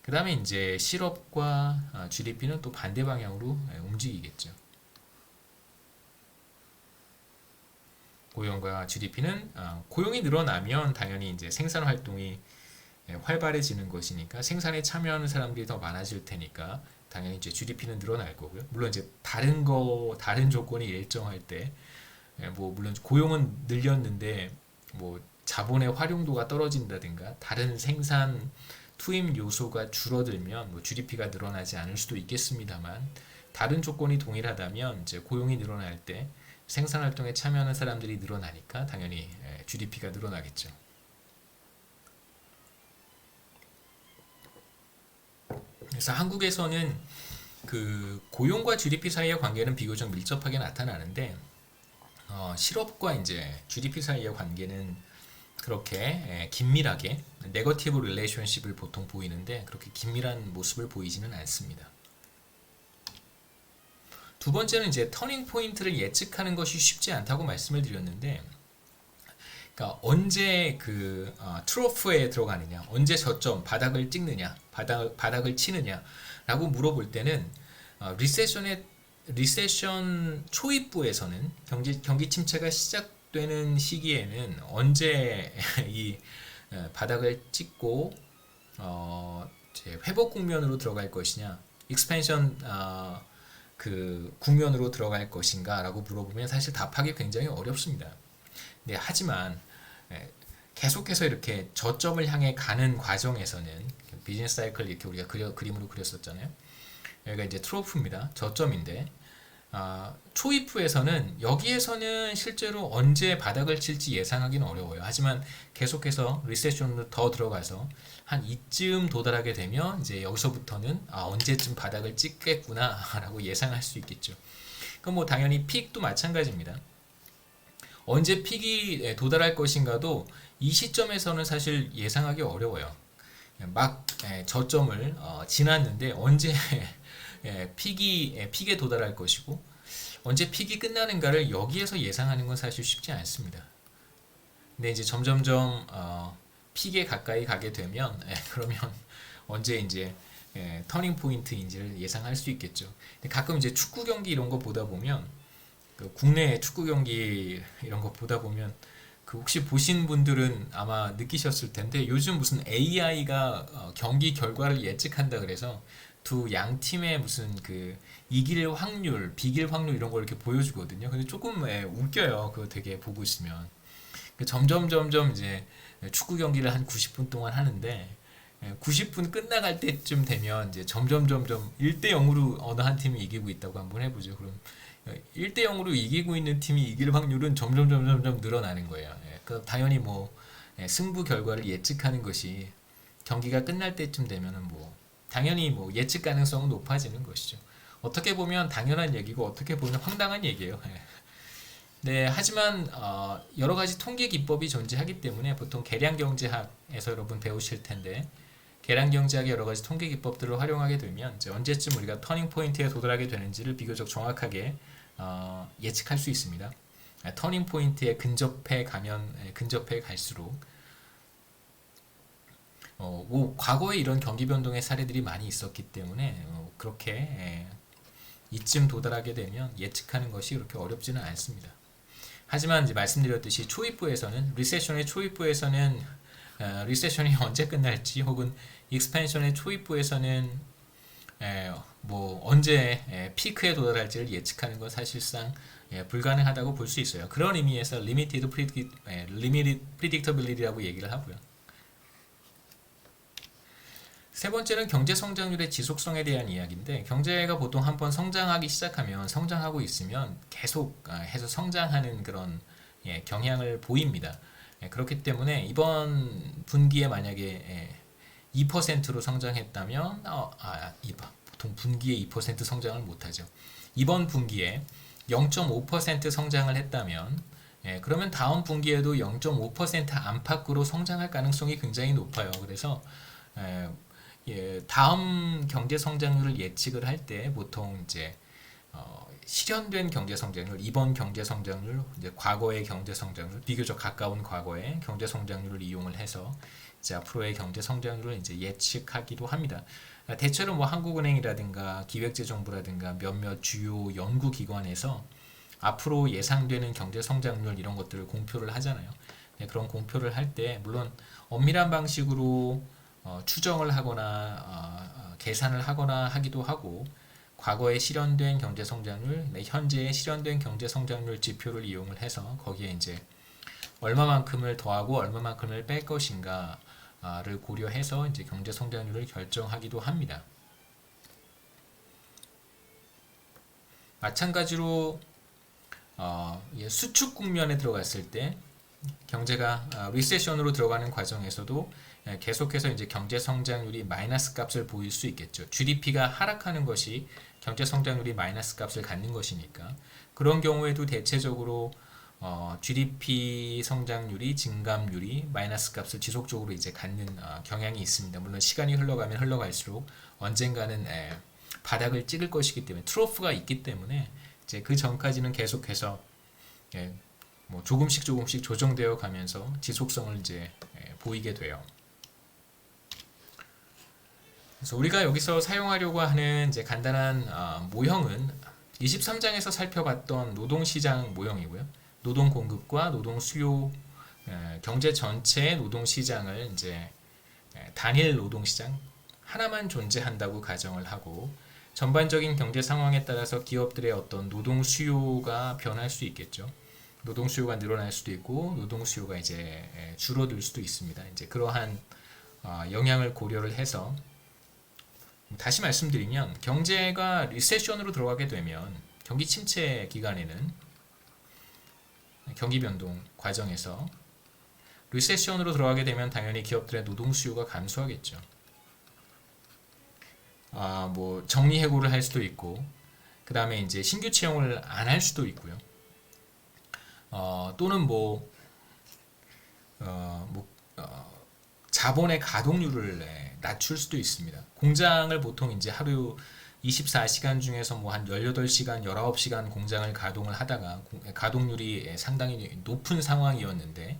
Speaker 1: 그 다음에 이제 실업과 GDP는 또 반대 방향으로 움직이겠죠. 고용과 GDP는 고용이 늘어나면 당연히 이제 생산 활동이 활발해지는 것이니까, 생산에 참여하는 사람들이 더 많아질 테니까 당연히 이제 GDP는 늘어날 거고요. 물론 이제 다른 조건이 일정할 때, 뭐 물론 고용은 늘렸는데 뭐 자본의 활용도가 떨어진다든가 다른 생산 투입 요소가 줄어들면 뭐 GDP가 늘어나지 않을 수도 있겠습니다만, 다른 조건이 동일하다면 이제 고용이 늘어날 때 생산 활동에 참여하는 사람들이 늘어나니까 당연히 GDP가 늘어나겠죠. 그래서 한국에서는 그 고용과 GDP 사이의 관계는 비교적 밀접하게 나타나는데, 실업과 이제 GDP 사이의 관계는 그렇게 긴밀하게 네거티브 릴레이션십을 보통 보이는데, 그렇게 긴밀한 모습을 보이지는 않습니다. 두 번째는 이제 터닝 포인트를 예측하는 것이 쉽지 않다고 말씀을 드렸는데, 그러니까 언제 그 트로프에 들어가느냐, 언제 저점 바닥을 찍느냐, 바닥을 치느냐라고 물어볼 때는 리세션 초입부에서는 경기 침체가 시작되는 시기에는 언제 이 바닥을 찍고 이제 회복 국면으로 들어갈 것이냐, 익스펜션 그 국면으로 들어갈 것인가라고 물어보면 사실 답하기 굉장히 어렵습니다. 네, 하지만 계속해서 이렇게 저점을 향해 가는 과정에서는 비즈니스 사이클 이렇게 우리가 그림으로 그렸었잖아요. 여기가 이제 트로프입니다. 저점인데, 초입부에서는 여기에서는 실제로 언제 바닥을 칠지 예상하기는 어려워요. 하지만 계속해서 리세션으로 더 들어가서 한 이쯤 도달하게 되면 이제 여기서부터는 언제쯤 바닥을 찍겠구나 라고 예상할 수 있겠죠. 그럼 뭐 당연히 픽도 마찬가지입니다. 언제 픽이 도달할 것인가도 이 시점에서는 사실 예상하기 어려워요. 막 저점을 지났는데 언제 픽에 도달할 것이고 언제 픽이 끝나는가를 여기에서 예상하는 건 사실 쉽지 않습니다. 근데 이제 점점점 픽에 가까이 가게 되면 그러면 언제 이제 터닝 포인트인지를 예상할 수 있겠죠. 근데 가끔 이제 축구 경기 이런 거 보다 보면 그 국내 축구 경기 이런 거 보다 보면 그 혹시 보신 분들은 아마 느끼셨을 텐데 요즘 무슨 AI가 경기 결과를 예측한다 그래서 두 양 팀의 무슨 그 이길 확률, 비길 확률 이런 걸 이렇게 보여주거든요. 근데 조금 웃겨요. 그거 되게 보고 있으면. 점점 이제 축구 경기를 한 90분 동안 하는데 90분 끝나갈 때쯤 되면 이제 점점 1대 0으로 어느 한 팀이 이기고 있다고 한번 해보죠. 그럼 1대 0으로 이기고 있는 팀이 이길 확률은 점점 늘어나는 거예요. 그 당연히 뭐 승부 결과를 예측하는 것이 경기가 끝날 때쯤 되면은 뭐 당연히 뭐 예측 가능성은 높아지는 것이죠. 어떻게 보면 당연한 얘기고 어떻게 보면 황당한 얘기예요. 네, 하지만 여러 가지 통계 기법이 존재하기 때문에 보통 계량 경제학에서 여러분 배우실 텐데 계량 경제학의 여러 가지 통계 기법들을 활용하게 되면 이제 언제쯤 우리가 터닝 포인트에 도달하게 되는지를 비교적 정확하게 예측할 수 있습니다. 터닝 포인트에 근접해 갈수록 뭐 과거에 이런 경기 변동의 사례들이 많이 있었기 때문에 그렇게 이쯤 도달하게 되면 예측하는 것이 그렇게 어렵지는 않습니다. 하지만 이제 말씀드렸듯이 초입부에서는 리세션의 초입부에서는 리세션이 언제 끝날지 혹은 익스펜션의 초입부에서는 뭐 언제 피크에 도달할지를 예측하는 건 사실상 불가능하다고 볼 수 있어요. 그런 의미에서 limited predictability라고 얘기를 하고요. 세 번째는 경제 성장률의 지속성에 대한 이야기인데 경제가 보통 한번 성장하기 시작하면 성장하고 있으면 계속 해서 성장하는 그런 경향을 보입니다. 그렇기 때문에 이번 분기에 만약에 2%로 성장했다면 보통 분기에 2% 성장을 못하죠. 이번 분기에 0.5% 성장을 했다면 그러면 다음 분기에도 0.5% 안팎으로 성장할 가능성이 굉장히 높아요. 그래서 다음 경제 성장률을 예측을 할 때 보통 이제 실현된 경제 성장률, 이번 경제 성장률, 이제 과거의 경제 성장률, 비교적 가까운 과거의 경제 성장률을 이용을 해서 이제 앞으로의 경제 성장률을 이제 예측하기도 합니다. 대체로 뭐 한국은행이라든가 기획재정부라든가 몇몇 주요 연구기관에서 앞으로 예상되는 경제 성장률 이런 것들을 공표를 하잖아요. 그런 공표를 할 때 물론 엄밀한 방식으로 추정을 하거나 계산을 하거나 하기도 하고 과거에 실현된 경제 성장률, 현재의 실현된 경제 성장률 지표를 이용을 해서 거기에 이제 얼마만큼을 더하고 얼마만큼을 뺄 것인가를 고려해서 이제 경제 성장률을 결정하기도 합니다. 마찬가지로 수축 국면에 들어갔을 때 경제가 리세션으로 들어가는 과정에서도 계속해서 이제 경제 성장률이 마이너스 값을 보일 수 있겠죠. GDP가 하락하는 것이 경제 성장률이 마이너스 값을 갖는 것이니까 그런 경우에도 대체적으로 GDP 성장률이 증감률이 마이너스 값을 지속적으로 이제 갖는 경향이 있습니다. 물론 시간이 흘러가면 흘러갈수록 언젠가는 바닥을 찍을 것이기 때문에 트로프가 있기 때문에 이제 그 전까지는 계속해서 뭐 조금씩 조정되어 가면서 지속성을 이제 보이게 돼요. 그래서 우리가 여기서 사용하려고 하는 이제 간단한 모형은 23장에서 살펴봤던 노동시장 모형이고요. 노동 공급과 노동 수요, 경제 전체의 노동 시장을 이제 단일 노동 시장 하나만 존재한다고 가정을 하고 전반적인 경제 상황에 따라서 기업들의 어떤 노동 수요가 변할 수 있겠죠. 노동 수요가 늘어날 수도 있고 노동 수요가 이제 줄어들 수도 있습니다. 이제 그러한 영향을 고려를 해서 다시 말씀드리면 경제가 리세션으로 들어가게 되면 경기 침체 기간에는 경기 변동 과정에서 리세션으로 들어가게 되면 당연히 기업들의 노동 수요가 감소하겠죠. 뭐 정리해고를 할 수도 있고 그 다음에 이제 신규 채용을 안 할 수도 있고요. 또는 자본의 가동률을 낮출 수도 있습니다. 공장을 보통 이제 하루 24시간 중에서 뭐 한 18시간, 19시간 공장을 가동을 하다가 가동률이 상당히 높은 상황이었는데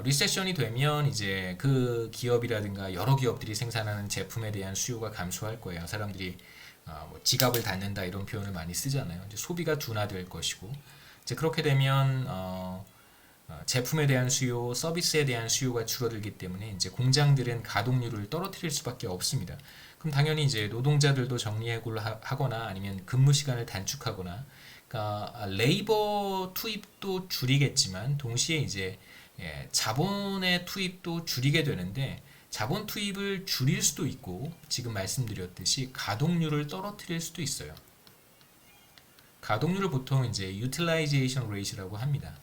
Speaker 1: 리세션이 되면 이제 그 기업이라든가 여러 기업들이 생산하는 제품에 대한 수요가 감소할 거예요. 사람들이 뭐 지갑을 닫는다 이런 표현을 많이 쓰잖아요. 이제 소비가 둔화될 것이고 이제 그렇게 되면 제품에 대한 수요, 서비스에 대한 수요가 줄어들기 때문에 이제 공장들은 가동률을 떨어뜨릴 수밖에 없습니다. 그럼 당연히 이제 노동자들도 정리해고를 하거나 아니면 근무 시간을 단축하거나, 그러니까 레이버 투입도 줄이겠지만 동시에 이제 자본의 투입도 줄이게 되는데, 자본 투입을 줄일 수도 있고 지금 말씀드렸듯이 가동률을 떨어뜨릴 수도 있어요. 가동률을 보통 이제 utilization rate라고 합니다.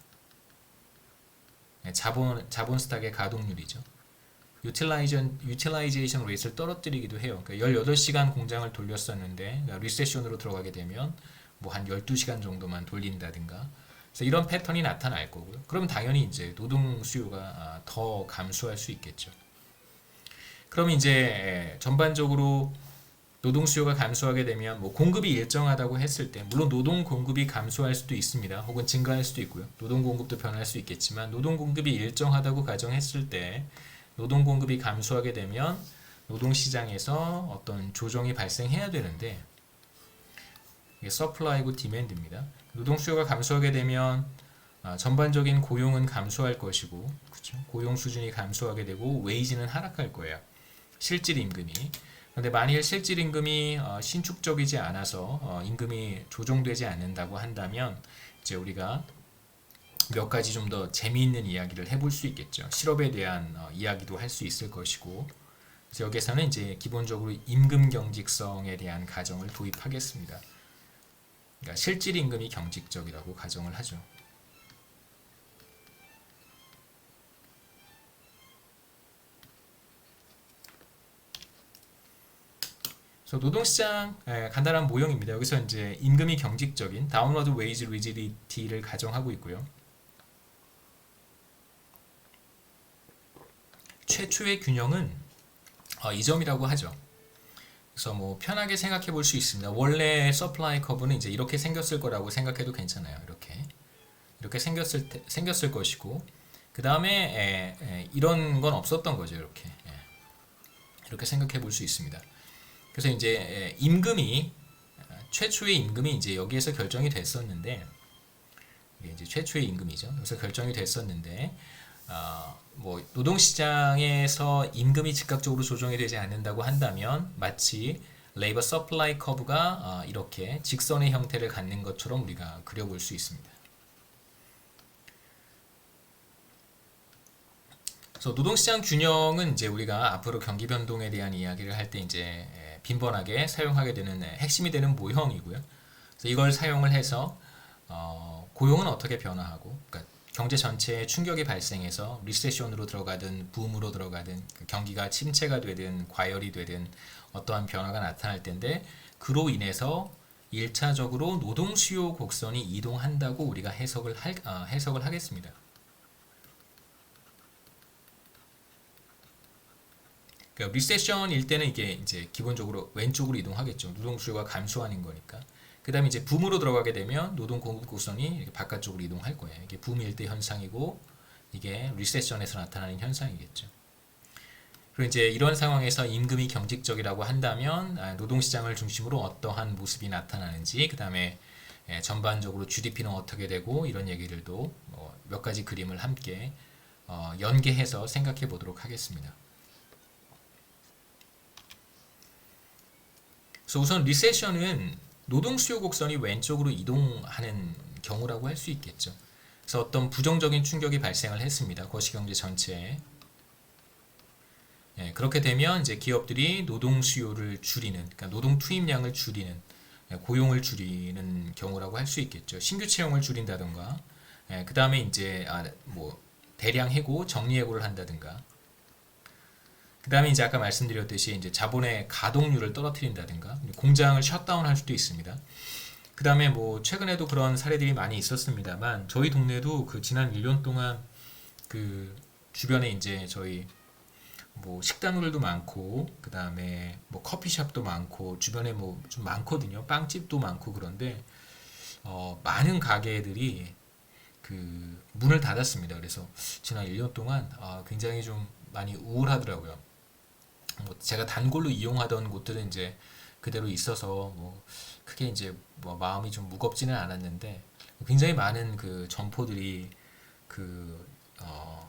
Speaker 1: 자본 스탁의 가동률이죠. utilization rate를 떨어뜨리기도 해요. 그러니까 18시간 공장을 돌렸었는데 리세션으로 들어가게 되면 뭐 한 12시간 정도만 돌린다든가, 그래서 이런 패턴이 나타날 거고요. 그러면 당연히 이제 노동 수요가 더 감소할 수 있겠죠. 그럼 이제 전반적으로 노동 수요가 감소하게 되면 뭐 공급이 일정하다고 했을 때, 물론 노동 공급이 감소할 수도 있습니다. 혹은 증가할 수도 있고요. 노동 공급도 변할 수 있겠지만 노동 공급이 일정하다고 가정했을 때 노동 공급이 감소하게 되면 노동 시장에서 어떤 조정이 발생해야 되는데, 이게 서플라이고 디맨드입니다. 노동 수요가 감소하게 되면 전반적인 고용은 감소할 것이고, 그렇죠? 고용 수준이 감소하게 되고 웨이지는 하락할 거예요. 실질 임금이. 그런데 만일 실질 임금이 신축적이지 않아서 임금이 조정되지 않는다고 한다면 이제 우리가 몇 가지 좀 더 재미있는 이야기를 해볼 수 있겠죠. 실업에 대한 이야기도 할 수 있을 것이고, 그래서 여기서는 이제 기본적으로 임금 경직성에 대한 가정을 도입하겠습니다. 그러니까 실질 임금이 경직적이라고 가정을 하죠. 그래서 노동시장 간단한 모형입니다. 여기서 이제 임금이 경직적인 다운워드 웨이지 리지디티를 가정하고 있고요. 최초의 균형은 이 점이라고 하죠. 그래서 뭐 편하게 생각해 볼 수 있습니다. 원래 서플라이 커브는 이제 이렇게 생겼을 거라고 생각해도 괜찮아요. 이렇게 생겼을 것이고, 그 다음에 이런 건 없었던 거죠. 이렇게 생각해 볼 수 있습니다. 그래서 이제 임금이 최초의 임금이 이제 여기에서 결정이 됐었는데, 이게 이제 최초의 임금이죠. 여기서 결정이 됐었는데, 뭐 노동시장에서 임금이 즉각적으로 조정이 되지 않는다고 한다면 마치 레이버 서플라이 커브가 이렇게 직선의 형태를 갖는 것처럼 우리가 그려볼 수 있습니다. 그래서 노동시장 균형은 이제 우리가 앞으로 경기 변동에 대한 이야기를 할 때 이제 빈번하게 사용하게 되는 핵심이 되는 모형이고요. 그래서 이걸 사용을 해서 고용은 어떻게 변화하고, 그러니까 경제 전체에 충격이 발생해서 리세션으로 들어가든 붐으로 들어가든 경기가 침체가 되든 과열이 되든 어떠한 변화가 나타날 텐데, 그로 인해서 1차적으로 노동 수요 곡선이 이동한다고 우리가 해석을 하겠습니다. 그러니까 리세션일 때는 이게 이제 기본적으로 왼쪽으로 이동하겠죠. 노동 수요가 감소하는 거니까. 그 다음에 이제 붐으로 들어가게 되면 노동 공급 곡선이 이렇게 바깥쪽으로 이동할 거예요. 이게 붐일 때 현상이고, 이게 리세션에서 나타나는 현상이겠죠. 그리고 이제 이런 상황에서 임금이 경직적이라고 한다면 노동시장을 중심으로 어떠한 모습이 나타나는지, 그 다음에 전반적으로 GDP는 어떻게 되고, 이런 얘기들도 몇 가지 그림을 함께 연계해서 생각해 보도록 하겠습니다. 그래서 우선 리세션은 노동 수요 곡선이 왼쪽으로 이동하는 경우라고 할 수 있겠죠. 그래서 어떤 부정적인 충격이 발생을 했습니다. 거시경제 전체에. 그렇게 되면 이제 기업들이 노동 수요를 줄이는, 그러니까 노동 투입량을 줄이는, 고용을 줄이는 경우라고 할 수 있겠죠. 신규 채용을 줄인다던가, 그 다음에 이제 뭐 대량 해고, 정리 해고를 한다든가, 그 다음에 이제 아까 말씀드렸듯이 이제 자본의 가동률을 떨어뜨린다든가, 공장을 셧다운할 수도 있습니다. 그 다음에 뭐 최근에도 그런 사례들이 많이 있었습니다만, 저희 동네도 그 지난 1년 동안 그 주변에 이제 저희 뭐 식당들도 많고, 그 다음에 뭐 커피숍도 많고, 주변에 뭐 좀 많거든요. 빵집도 많고. 그런데 많은 가게들이 문을 닫았습니다. 그래서 지난 1년 동안 굉장히 좀 많이 우울하더라고요. 뭐 제가 단골로 이용하던 곳들은 이제 그대로 있어서 뭐 크게 이제 뭐 마음이 좀 무겁지는 않았는데 굉장히 많은 점포들이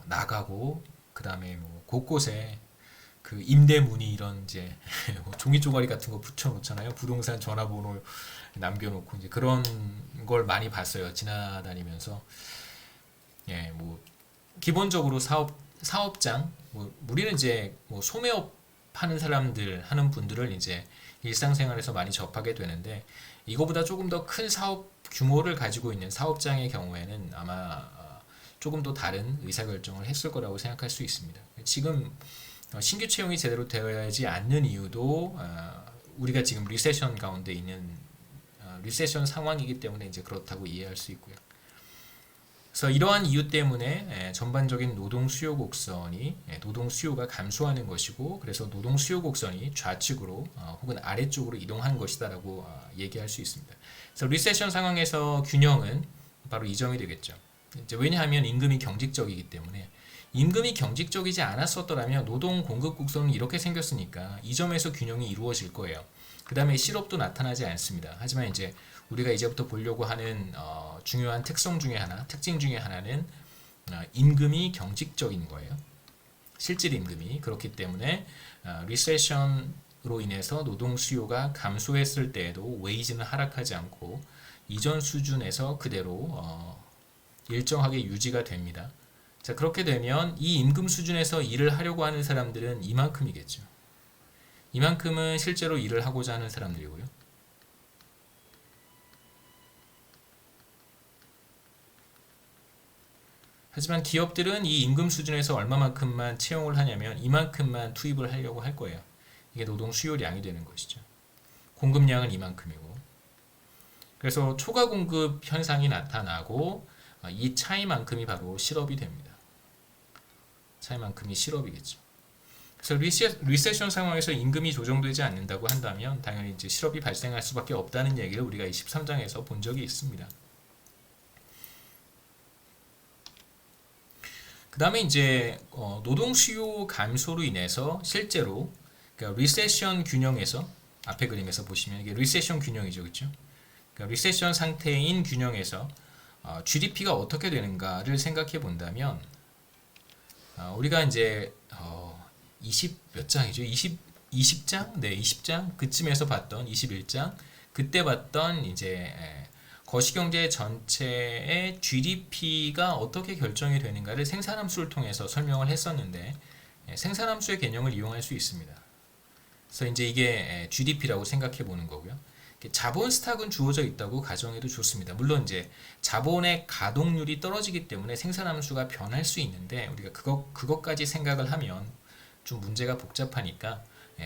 Speaker 1: 나가고 그다음에 뭐 곳곳에 임대문의 이런 이제 뭐 종이 쪼가리 같은 거 붙여 놓잖아요. 부동산 전화번호 남겨놓고 이제 그런 걸 많이 봤어요. 지나다니면서. 예, 뭐 기본적으로 사업장 뭐 우리는 이제 뭐 소매업 하는 사람들 하는 분들을 이제 일상생활에서 많이 접하게 되는데 이거보다 조금 더 큰 사업 규모를 가지고 있는 사업장의 경우에는 아마 조금 더 다른 의사결정을 했을 거라고 생각할 수 있습니다. 지금 신규 채용이 제대로 되어야지 않는 이유도 우리가 지금 리세션 가운데 있는 리세션 상황이기 때문에 이제 그렇다고 이해할 수 있고요. 그래서 이러한 이유 때문에 전반적인 노동 수요 곡선이 노동 수요가 감소하는 것이고 그래서 노동 수요 곡선이 좌측으로 혹은 아래쪽으로 이동한 것이다라고 얘기할 수 있습니다. 그래서 리세션 상황에서 균형은 바로 이 점이 되겠죠. 이제 왜냐하면 임금이 경직적이기 때문에 임금이 경직적이지 않았었더라면 노동 공급 곡선은 이렇게 생겼으니까 이 점에서 균형이 이루어질 거예요. 그 다음에 실업도 나타나지 않습니다. 하지만 이제 우리가 이제부터 보려고 하는 중요한 특징 중에 하나는 임금이 경직적인 거예요. 실질 임금이. 그렇기 때문에 리세션으로 인해서 노동 수요가 감소했을 때에도 웨이지는 하락하지 않고 이전 수준에서 그대로 일정하게 유지가 됩니다. 자, 그렇게 되면 이 임금 수준에서 일을 하려고 하는 사람들은 이만큼이겠죠. 이만큼은 실제로 일을 하고자 하는 사람들이고요. 하지만 기업들은 이 임금 수준에서 얼마만큼만 채용을 하냐면 이만큼만 투입을 하려고 할 거예요. 이게 노동 수요량이 되는 것이죠. 공급량은 이만큼이고. 그래서 초과 공급 현상이 나타나고 이 차이만큼이 바로 실업이 됩니다. 차이만큼이 실업이겠죠. 그래서 리세션 상황에서 임금이 조정되지 않는다고 한다면 당연히 이제 실업이 발생할 수밖에 없다는 얘기를 우리가 23장에서 본 적이 있습니다. 그 다음에 이제 노동 수요 감소로 인해서 실제로 그러니까 리세션 균형에서 앞에 그림에서 보시면 이게 리세션 균형이죠, 그렇죠? 그러니까 리세션 상태인 균형에서 GDP가 어떻게 되는가를 생각해 본다면 우리가 이제 20몇 장이죠? 20장? 네, 20장 그쯤에서 봤던 21장 그때 봤던 이제 거시경제 전체의 GDP가 어떻게 결정이 되는가를 생산함수를 통해서 설명을 했었는데 생산함수의 개념을 이용할 수 있습니다. 그래서 이제 이게 GDP라고 생각해 보는 거고요. 자본 스탁은 주어져 있다고 가정해도 좋습니다. 물론 이제 자본의 가동률이 떨어지기 때문에 생산함수가 변할 수 있는데 우리가 그것까지 생각을 하면 좀 문제가 복잡하니까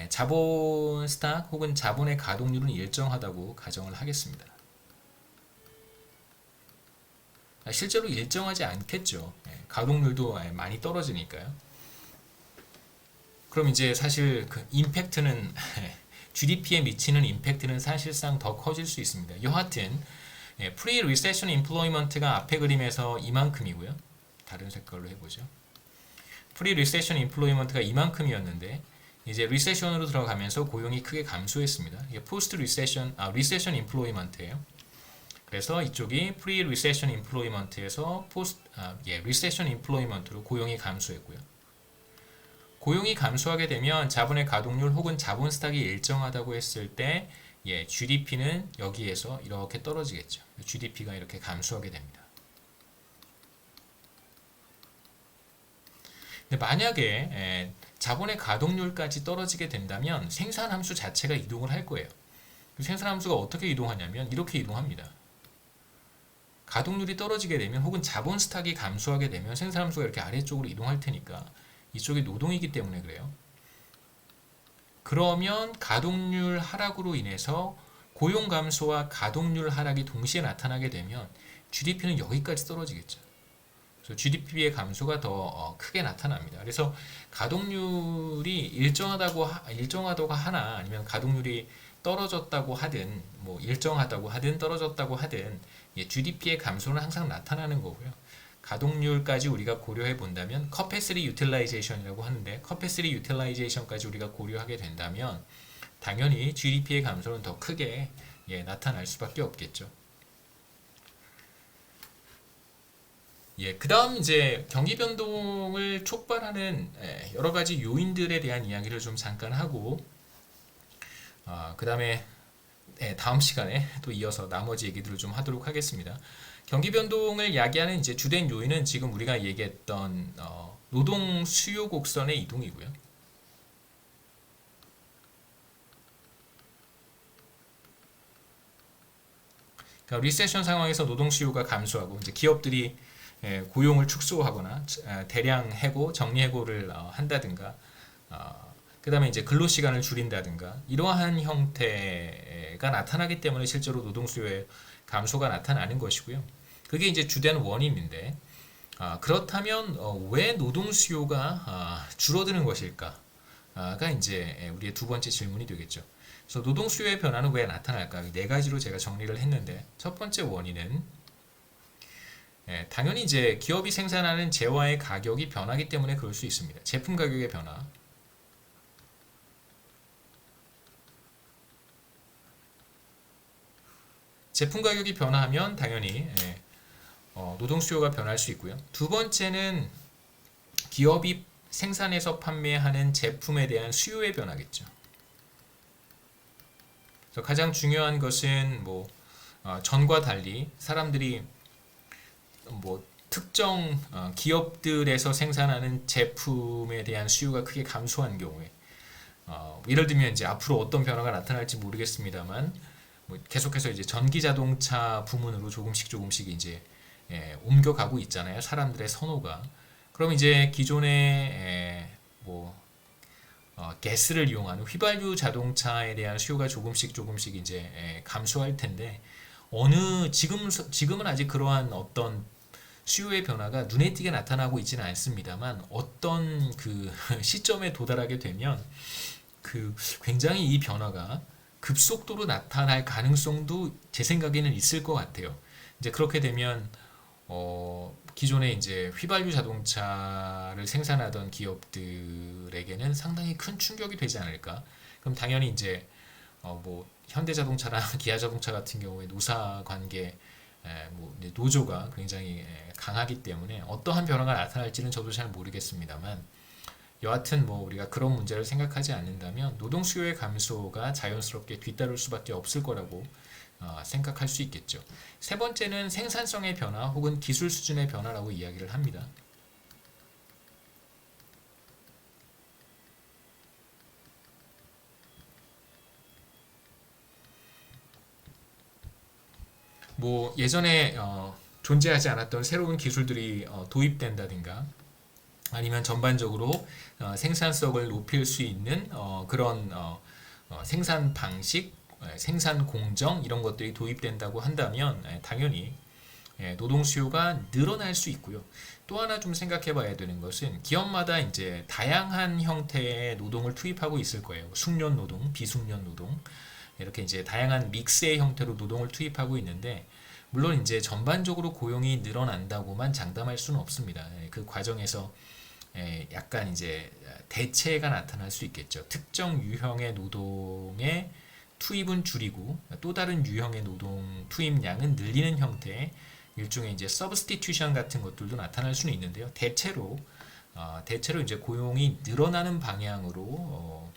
Speaker 1: 자본 스탁 혹은 자본의 가동률은 일정하다고 가정을 하겠습니다. 실제로 일정하지 않겠죠. 가동률도 많이 떨어지니까요. 그럼 이제 사실 그 임팩트는 GDP에 미치는 임팩트는 사실상 더 커질 수 있습니다. 여하튼 프리-리세션 임플로이먼트가 앞에 그림에서 이만큼이고요. 다른 색깔로 해보죠. 프리-리세션 임플로이먼트가 이만큼이었는데 이제 리세션으로 들어가면서 고용이 크게 감소했습니다. 이게 포스트-리세션, 리세션 임플로이먼트예요. 그래서 이쪽이 프리-리세션 임플로이먼트에서 리세션 임플로이먼트로 고용이 감소했고요. 고용이 감소하게 되면 자본의 가동률 혹은 자본 스탁이 일정하다고 했을 때 GDP는 여기에서 이렇게 떨어지겠죠. GDP가 이렇게 감소하게 됩니다. 근데 만약에 자본의 가동률까지 떨어지게 된다면 생산함수 자체가 이동을 할 거예요. 생산함수가 어떻게 이동하냐면 이렇게 이동합니다. 가동률이 떨어지게 되면 혹은 자본 스탁이 감소하게 되면 생산함수가 이렇게 아래쪽으로 이동할 테니까 이쪽이 노동이기 때문에 그래요. 그러면 가동률 하락으로 인해서 고용 감소와 가동률 하락이 동시에 나타나게 되면 GDP는 여기까지 떨어지겠죠. 그래서 GDP의 감소가 더 크게 나타납니다. 그래서 가동률이 일정하다고 하나 아니면 가동률이 떨어졌다고 하든 뭐 일정하다고 하든 떨어졌다고 하든 GDP의 감소는 항상 나타나는 거고요. 가동률까지 우리가 고려해 본다면 capacity utilization이라고 하는데 capacity utilization까지 우리가 고려하게 된다면 당연히 GDP의 감소는 더 크게 나타날 수밖에 없겠죠. 그 다음 이제 경기 변동을 촉발하는 여러 가지 요인들에 대한 이야기를 좀 잠깐 하고, 그 다음에 다음 시간에 또 이어서 나머지 얘기들을 좀 하도록 하겠습니다. 경기 변동을 야기하는 이제 주된 요인은 지금 우리가 얘기했던 노동 수요 곡선의 이동이고요. 그러니까 리세션 상황에서 노동 수요가 감소하고 이제 기업들이 고용을 축소하거나 대량 해고, 정리 해고를 한다든가, 그 다음에 이제 근로 시간을 줄인다든가 이러한 형태가 나타나기 때문에 실제로 노동 수요의 감소가 나타나는 것이고요. 그게 이제 주된 원인인데, 그렇다면 왜 노동 수요가 줄어드는 것일까가 이제 우리의 두 번째 질문이 되겠죠. 그래서 노동 수요의 변화는 왜 나타날까? 네 가지로 제가 정리를 했는데, 첫 번째 원인은 당연히 이제 기업이 생산하는 재화의 가격이 변하기 때문에 그럴 수 있습니다. 제품 가격의 변화. 제품 가격이 변화하면 당연히 노동 수요가 변할 수 있고요. 두 번째는 기업이 생산해서 판매하는 제품에 대한 수요의 변화겠죠. 그래서 가장 중요한 것은 뭐 전과 달리 사람들이 뭐 특정 기업들에서 생산하는 제품에 대한 수요가 크게 감소한 경우에, 예를 들면 이제 앞으로 어떤 변화가 나타날지 모르겠습니다만, 뭐 계속해서 이제 전기 자동차 부문으로 조금씩 이제 옮겨가고 있잖아요. 사람들의 선호가. 그럼 이제 기존의 뭐 가스를 이용하는 휘발유 자동차에 대한 수요가 조금씩 이제 감소할 텐데, 지금은 아직 그러한 어떤 수요의 변화가 눈에 띄게 나타나고 있지는 않습니다만, 어떤 그 시점에 도달하게 되면 굉장히 이 변화가 급속도로 나타날 가능성도 제 생각에는 있을 것 같아요. 이제 그렇게 되면 기존에 이제 휘발유 자동차를 생산하던 기업들에게는 상당히 큰 충격이 되지 않을까. 그럼 당연히 이제 뭐 현대자동차나 기아자동차 같은 경우에 노사 관계, 뭐 노조가 굉장히 강하기 때문에 어떠한 변화가 나타날지는 저도 잘 모르겠습니다만, 여하튼 뭐 우리가 그런 문제를 생각하지 않는다면 노동 수요의 감소가 자연스럽게 뒤따를 수밖에 없을 거라고 생각할 수 있겠죠. 세 번째는 생산성의 변화 혹은 기술 수준의 변화라고 이야기를 합니다. 뭐 예전에 존재하지 않았던 새로운 기술들이 도입된다든가, 아니면 전반적으로 생산성을 높일 수 있는 그런 생산 방식, 생산 공정 이런 것들이 도입된다고 한다면 당연히 노동 수요가 늘어날 수 있고요. 또 하나 좀 생각해 봐야 되는 것은 기업마다 이제 다양한 형태의 노동을 투입하고 있을 거예요. 숙련 노동, 비숙련 노동, 이렇게 이제 다양한 믹스의 형태로 노동을 투입하고 있는데, 물론 이제 전반적으로 고용이 늘어난다고만 장담할 수는 없습니다. 그 과정에서 약간 이제 대체가 나타날 수 있겠죠. 특정 유형의 노동의 투입은 줄이고 또 다른 유형의 노동 투입량은 늘리는 형태의 일종의 이제 substitution 같은 것들도 나타날 수는 있는데요. 대체로 이제 고용이 늘어나는 방향으로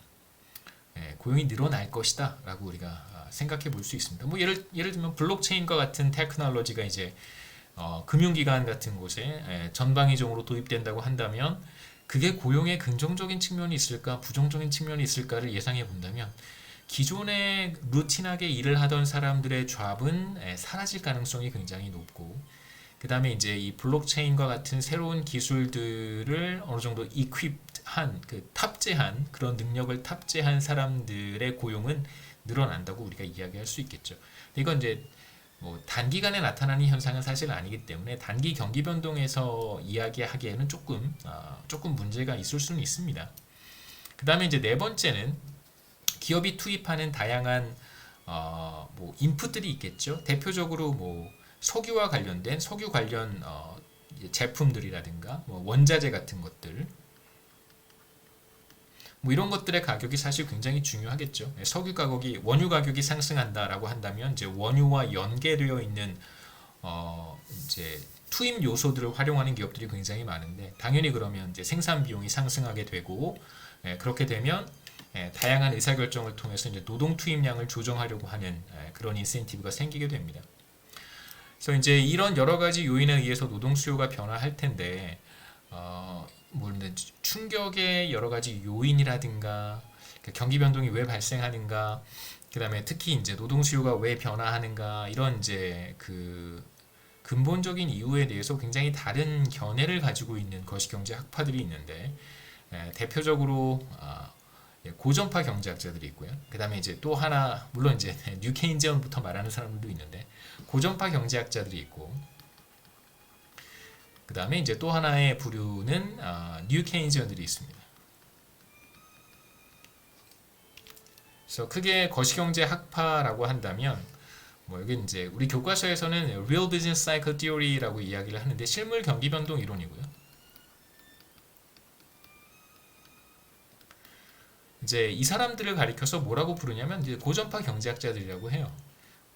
Speaker 1: 고용이 늘어날 것이다 라고 우리가 생각해 볼 수 있습니다. 뭐 예를 들면 블록체인과 같은 테크놀로지가 이제 금융기관 같은 곳에 전방위적으로 도입된다고 한다면, 그게 고용에 긍정적인 측면이 있을까 부정적인 측면이 있을까를 예상해 본다면, 기존에 루틴하게 일을 하던 사람들의 잡은 사라질 가능성이 굉장히 높고, 그 다음에 이제 이 블록체인과 같은 새로운 기술들을 어느 정도 equip한, 탑재한, 그런 능력을 탑재한 사람들의 고용은 늘어난다고 우리가 이야기할 수 있겠죠. 이건 이제 뭐 단기간에 나타나는 현상은 사실 아니기 때문에 단기 경기 변동에서 이야기하기에는 조금 문제가 있을 수는 있습니다. 그 다음에 이제 네 번째는 기업이 투입하는 다양한 뭐 인풋들이 있겠죠. 대표적으로 뭐 석유와 관련된 석유 관련 제품들이라든가 뭐 원자재 같은 것들, 뭐 이런 것들의 가격이 사실 굉장히 중요하겠죠. 석유 가격이 원유 가격이 상승한다라고 한다면 이제 원유와 연계되어 있는 이제 투입 요소들을 활용하는 기업들이 굉장히 많은데, 당연히 그러면 이제 생산 비용이 상승하게 되고, 그렇게 되면 다양한 의사결정을 통해서 이제 노동 투입량을 조정하려고 하는 그런 인센티브가 생기게 됩니다. 그래서 이제 이런 여러 가지 요인에 의해서 노동 수요가 변화할 텐데, 물론 충격의 여러 가지 요인이라든가 경기 변동이 왜 발생하는가, 그다음에 특히 이제 노동 수요가 왜 변화하는가, 이런 이제 그 근본적인 이유에 대해서 굉장히 다른 견해를 가지고 있는 거시경제 학파들이 있는데, 대표적으로 고전파 경제학자들이 있고요. 그다음에 이제 또 하나, 물론 이제 뉴 케인지언부터 말하는 사람들도 있는데, 고전파 경제학자들이 있고, 그 다음에 이제 또 하나의 부류는 뉴 케인지언들이 있습니다. 그래서 크게 거시경제 학파라고 한다면, 뭐 여기 이제 우리 교과서에서는 Real Business Cycle Theory라고 이야기를 하는데, 실물 경기 변동 이론이고요. 이제 이 사람들을 가리켜서 뭐라고 부르냐면 이제 고전파 경제학자들이라고 해요.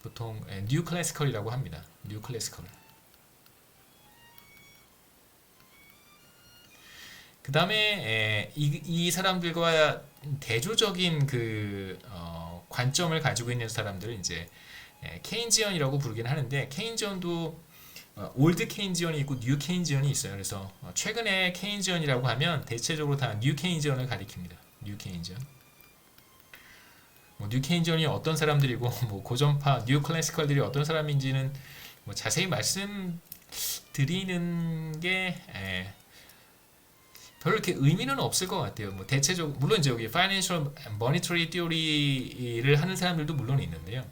Speaker 1: 보통 뉴 클래시컬이라고 합니다. 뉴 클래시컬. 그 다음에 이 사람들과 대조적인 그 관점을 가지고 있는 사람들을 이제 케인지언이라고 부르긴 하는데, 케인지언도 올드 케인지언이 있고 뉴 케인지언이 있어요. 그래서 최근에 케인지언이라고 하면 대체적으로 다 뉴 케인지언을 가리킵니다. 뉴 케인지언. 뭐 뉴 케인지언이 어떤 사람들이고 뭐 고전파 뉴 클래시컬들이 어떤 사람인지는 뭐 자세히 말씀드리는 게 별로 이렇게 의미는 없을 것 같아요. 뭐 대체적으로 물론 이제 여기 Financial Monetary Theory를 하는 사람들도 물론 있는데요.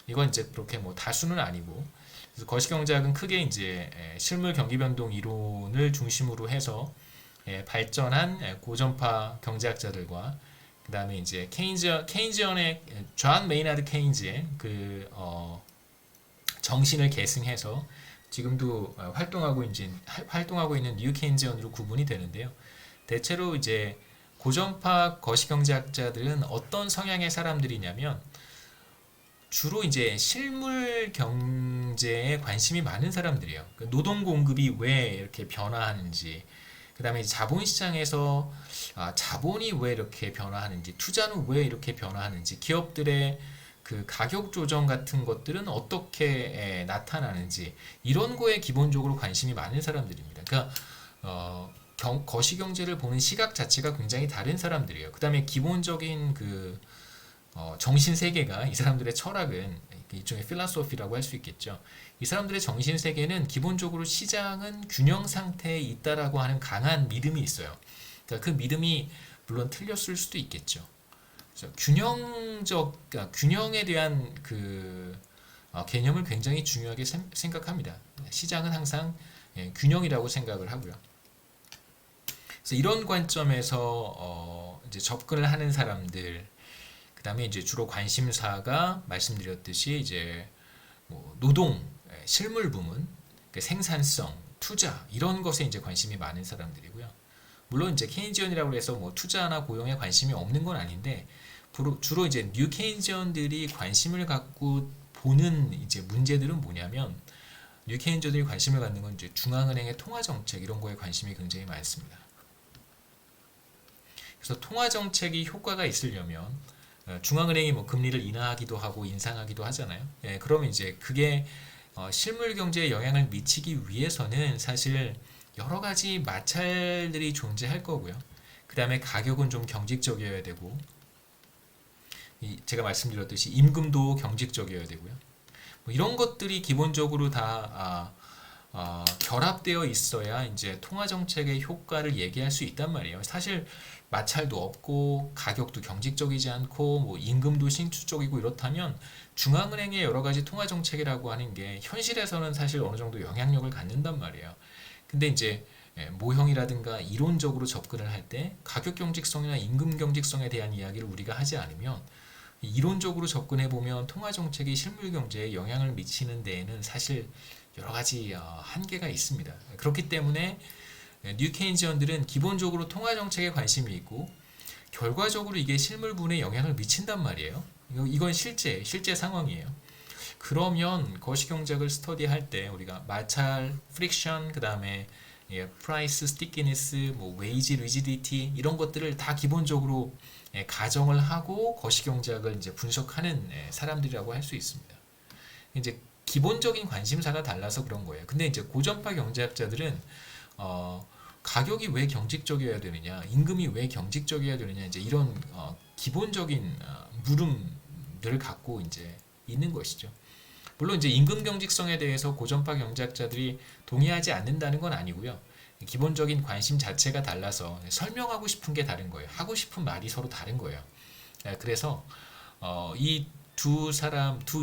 Speaker 1: 이건 이제 그렇게 뭐 다수는 아니고, 그래서 거시경제학은 크게 이제 실물 경기 변동 이론을 중심으로 해서 발전한 고전파 경제학자들과, 그 다음에 이제 케인지언의 존 메이나드 케인즈의 그 정신을 계승해서 지금도 활동하고 있는 뉴 케인지언으로 구분이 되는데요. 대체로 이제 고전파 거시경제학자들은 어떤 성향의 사람들이냐면, 주로 이제 실물 경제에 관심이 많은 사람들이에요. 노동 공급이 왜 이렇게 변화하는지, 그 다음에 자본시장에서 자본이 왜 이렇게 변화하는지, 투자는 왜 이렇게 변화하는지, 기업들의 그 가격 조정 같은 것들은 어떻게 나타나는지, 이런 거에 기본적으로 관심이 많은 사람들입니다. 그러니까 거시경제를 보는 시각 자체가 굉장히 다른 사람들이에요. 그 다음에 기본적인 그 정신 세계가, 이 사람들의 철학은 일종의 필라소피라고 할 수 있겠죠. 이 사람들의 정신 세계는 기본적으로 시장은 균형 상태에 있다라고 하는 강한 믿음이 있어요. 그러니까 그 믿음이 물론 틀렸을 수도 있겠죠. 그래서 그러니까 균형에 대한 그 개념을 굉장히 중요하게 생각합니다. 시장은 항상 균형이라고 생각을 하고요. 그래서 이런 관점에서 이제 접근을 하는 사람들, 그 다음에 이제 주로 관심사가 말씀드렸듯이 이제 뭐 노동, 실물 부문, 생산성, 투자, 이런 것에 이제 관심이 많은 사람들이고요. 물론 이제 케인지언이라고 해서 뭐 투자나 고용에 관심이 없는 건 아닌데, 주로 이제 뉴 케인지언들이 관심을 갖고 보는 이제 문제들은 뭐냐면, 뉴 케인지언들이 관심을 갖는 건 이제 중앙은행의 통화 정책, 이런 거에 관심이 굉장히 많습니다. 그래서 통화 정책이 효과가 있으려면 중앙은행이 뭐 금리를 인하하기도 하고 인상하기도 하잖아요. 그러면 이제 그게 실물 경제에 영향을 미치기 위해서는 사실 여러 가지 마찰들이 존재할 거고요. 그 다음에 가격은 좀 경직적이어야 되고, 제가 말씀드렸듯이 임금도 경직적이어야 되고요. 뭐 이런 것들이 기본적으로 다 결합되어 있어야 이제 통화 정책의 효과를 얘기할 수 있단 말이에요. 사실 마찰도 없고 가격도 경직적이지 않고 뭐 임금도 신축적이고 이렇다면 중앙은행의 여러 가지 통화 정책이라고 하는 게 현실에서는 사실 어느 정도 영향력을 갖는단 말이에요. 근데 이제 모형이라든가 이론적으로 접근을 할 때 가격 경직성이나 임금 경직성에 대한 이야기를 우리가 하지 않으면 이론적으로 접근해 보면 통화 정책이 실물 경제에 영향을 미치는 데에는 사실 여러 가지 한계가 있습니다. 그렇기 때문에 뉴 케인지언들은 기본적으로 통화 정책에 관심이 있고 결과적으로 이게 실물분에 영향을 미친단 말이에요. 이건 실제 상황이에요. 그러면 거시경제학을 스터디할 때 우리가 마찰, 프릭션, 그 다음에 프라이스 스티키니스, 뭐 웨이지 리지디티 이런 것들을 다 기본적으로 가정을 하고 거시경제학을 이제 분석하는 사람들이라고 할 수 있습니다. 이제 기본적인 관심사가 달라서 그런 거예요. 근데 이제 고전파 경제학자들은 가격이 왜 경직적이어야 되느냐, 임금이 왜 경직적이어야 되느냐, 이제 이런 기본적인 물음들을 갖고 이제 있는 것이죠. 물론 이제 임금 경직성에 대해서 고전파 경제학자들이 동의하지 않는다는 건 아니고요. 기본적인 관심 자체가 달라서 설명하고 싶은 게 다른 거예요. 하고 싶은 말이 서로 다른 거예요. 그래서 이 두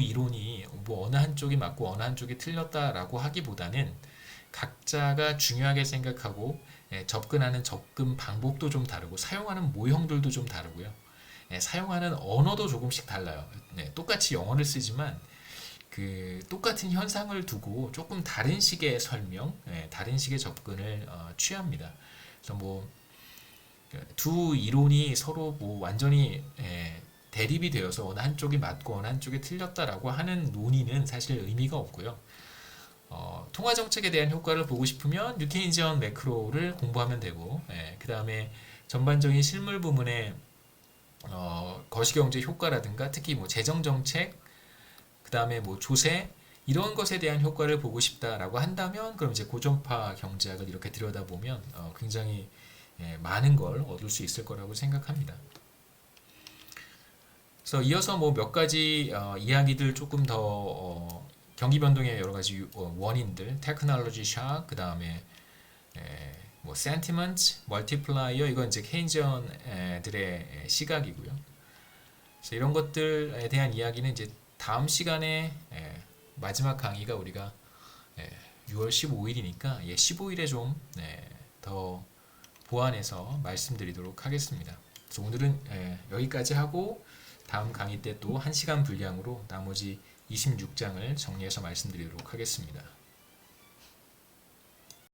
Speaker 1: 이론이 뭐 어느 한쪽이 맞고 어느 한쪽이 틀렸다라고 하기보다는 각자가 중요하게 생각하고 접근하는 접근 방법도 좀 다르고 사용하는 모형들도 좀 다르고요. 사용하는 언어도 조금씩 달라요. 똑같이 영어를 쓰지만 그 똑같은 현상을 두고 조금 다른 식의 설명, 다른 식의 접근을 취합니다. 그래서 뭐 두 이론이 서로 뭐 완전히 대립이 되어서 어느 한쪽이 맞고 어느 한쪽이 틀렸다라고 하는 논의는 사실 의미가 없고요. 통화 정책에 대한 효과를 보고 싶으면 뉴케인지언 매크로를 공부하면 되고, 그 다음에 전반적인 실물 부문의 거시경제 효과라든가 특히 뭐 재정 정책, 그 다음에 뭐 조세 이런 것에 대한 효과를 보고 싶다라고 한다면 그럼 이제 고전파 경제학을 이렇게 들여다보면 굉장히 많은 걸 얻을 수 있을 거라고 생각합니다. 그래서 이어서 뭐 몇 가지 이야기들 조금 더 경기 변동의 여러 가지 원인들, 테크놀로지 샥, 그 다음에 뭐 센티먼트, 멀티플라이어 이건 이제 케인지언들의 시각이고요. 그래서 이런 것들에 대한 이야기는 이제 다음 시간에 마지막 강의가 우리가 6월 15일이니까 15일에 좀 더 보완해서 말씀드리도록 하겠습니다. 그래서 오늘은 여기까지 하고 다음 강의 때 또 1시간 분량으로 나머지 26장을 정리해서 말씀드리도록 하겠습니다.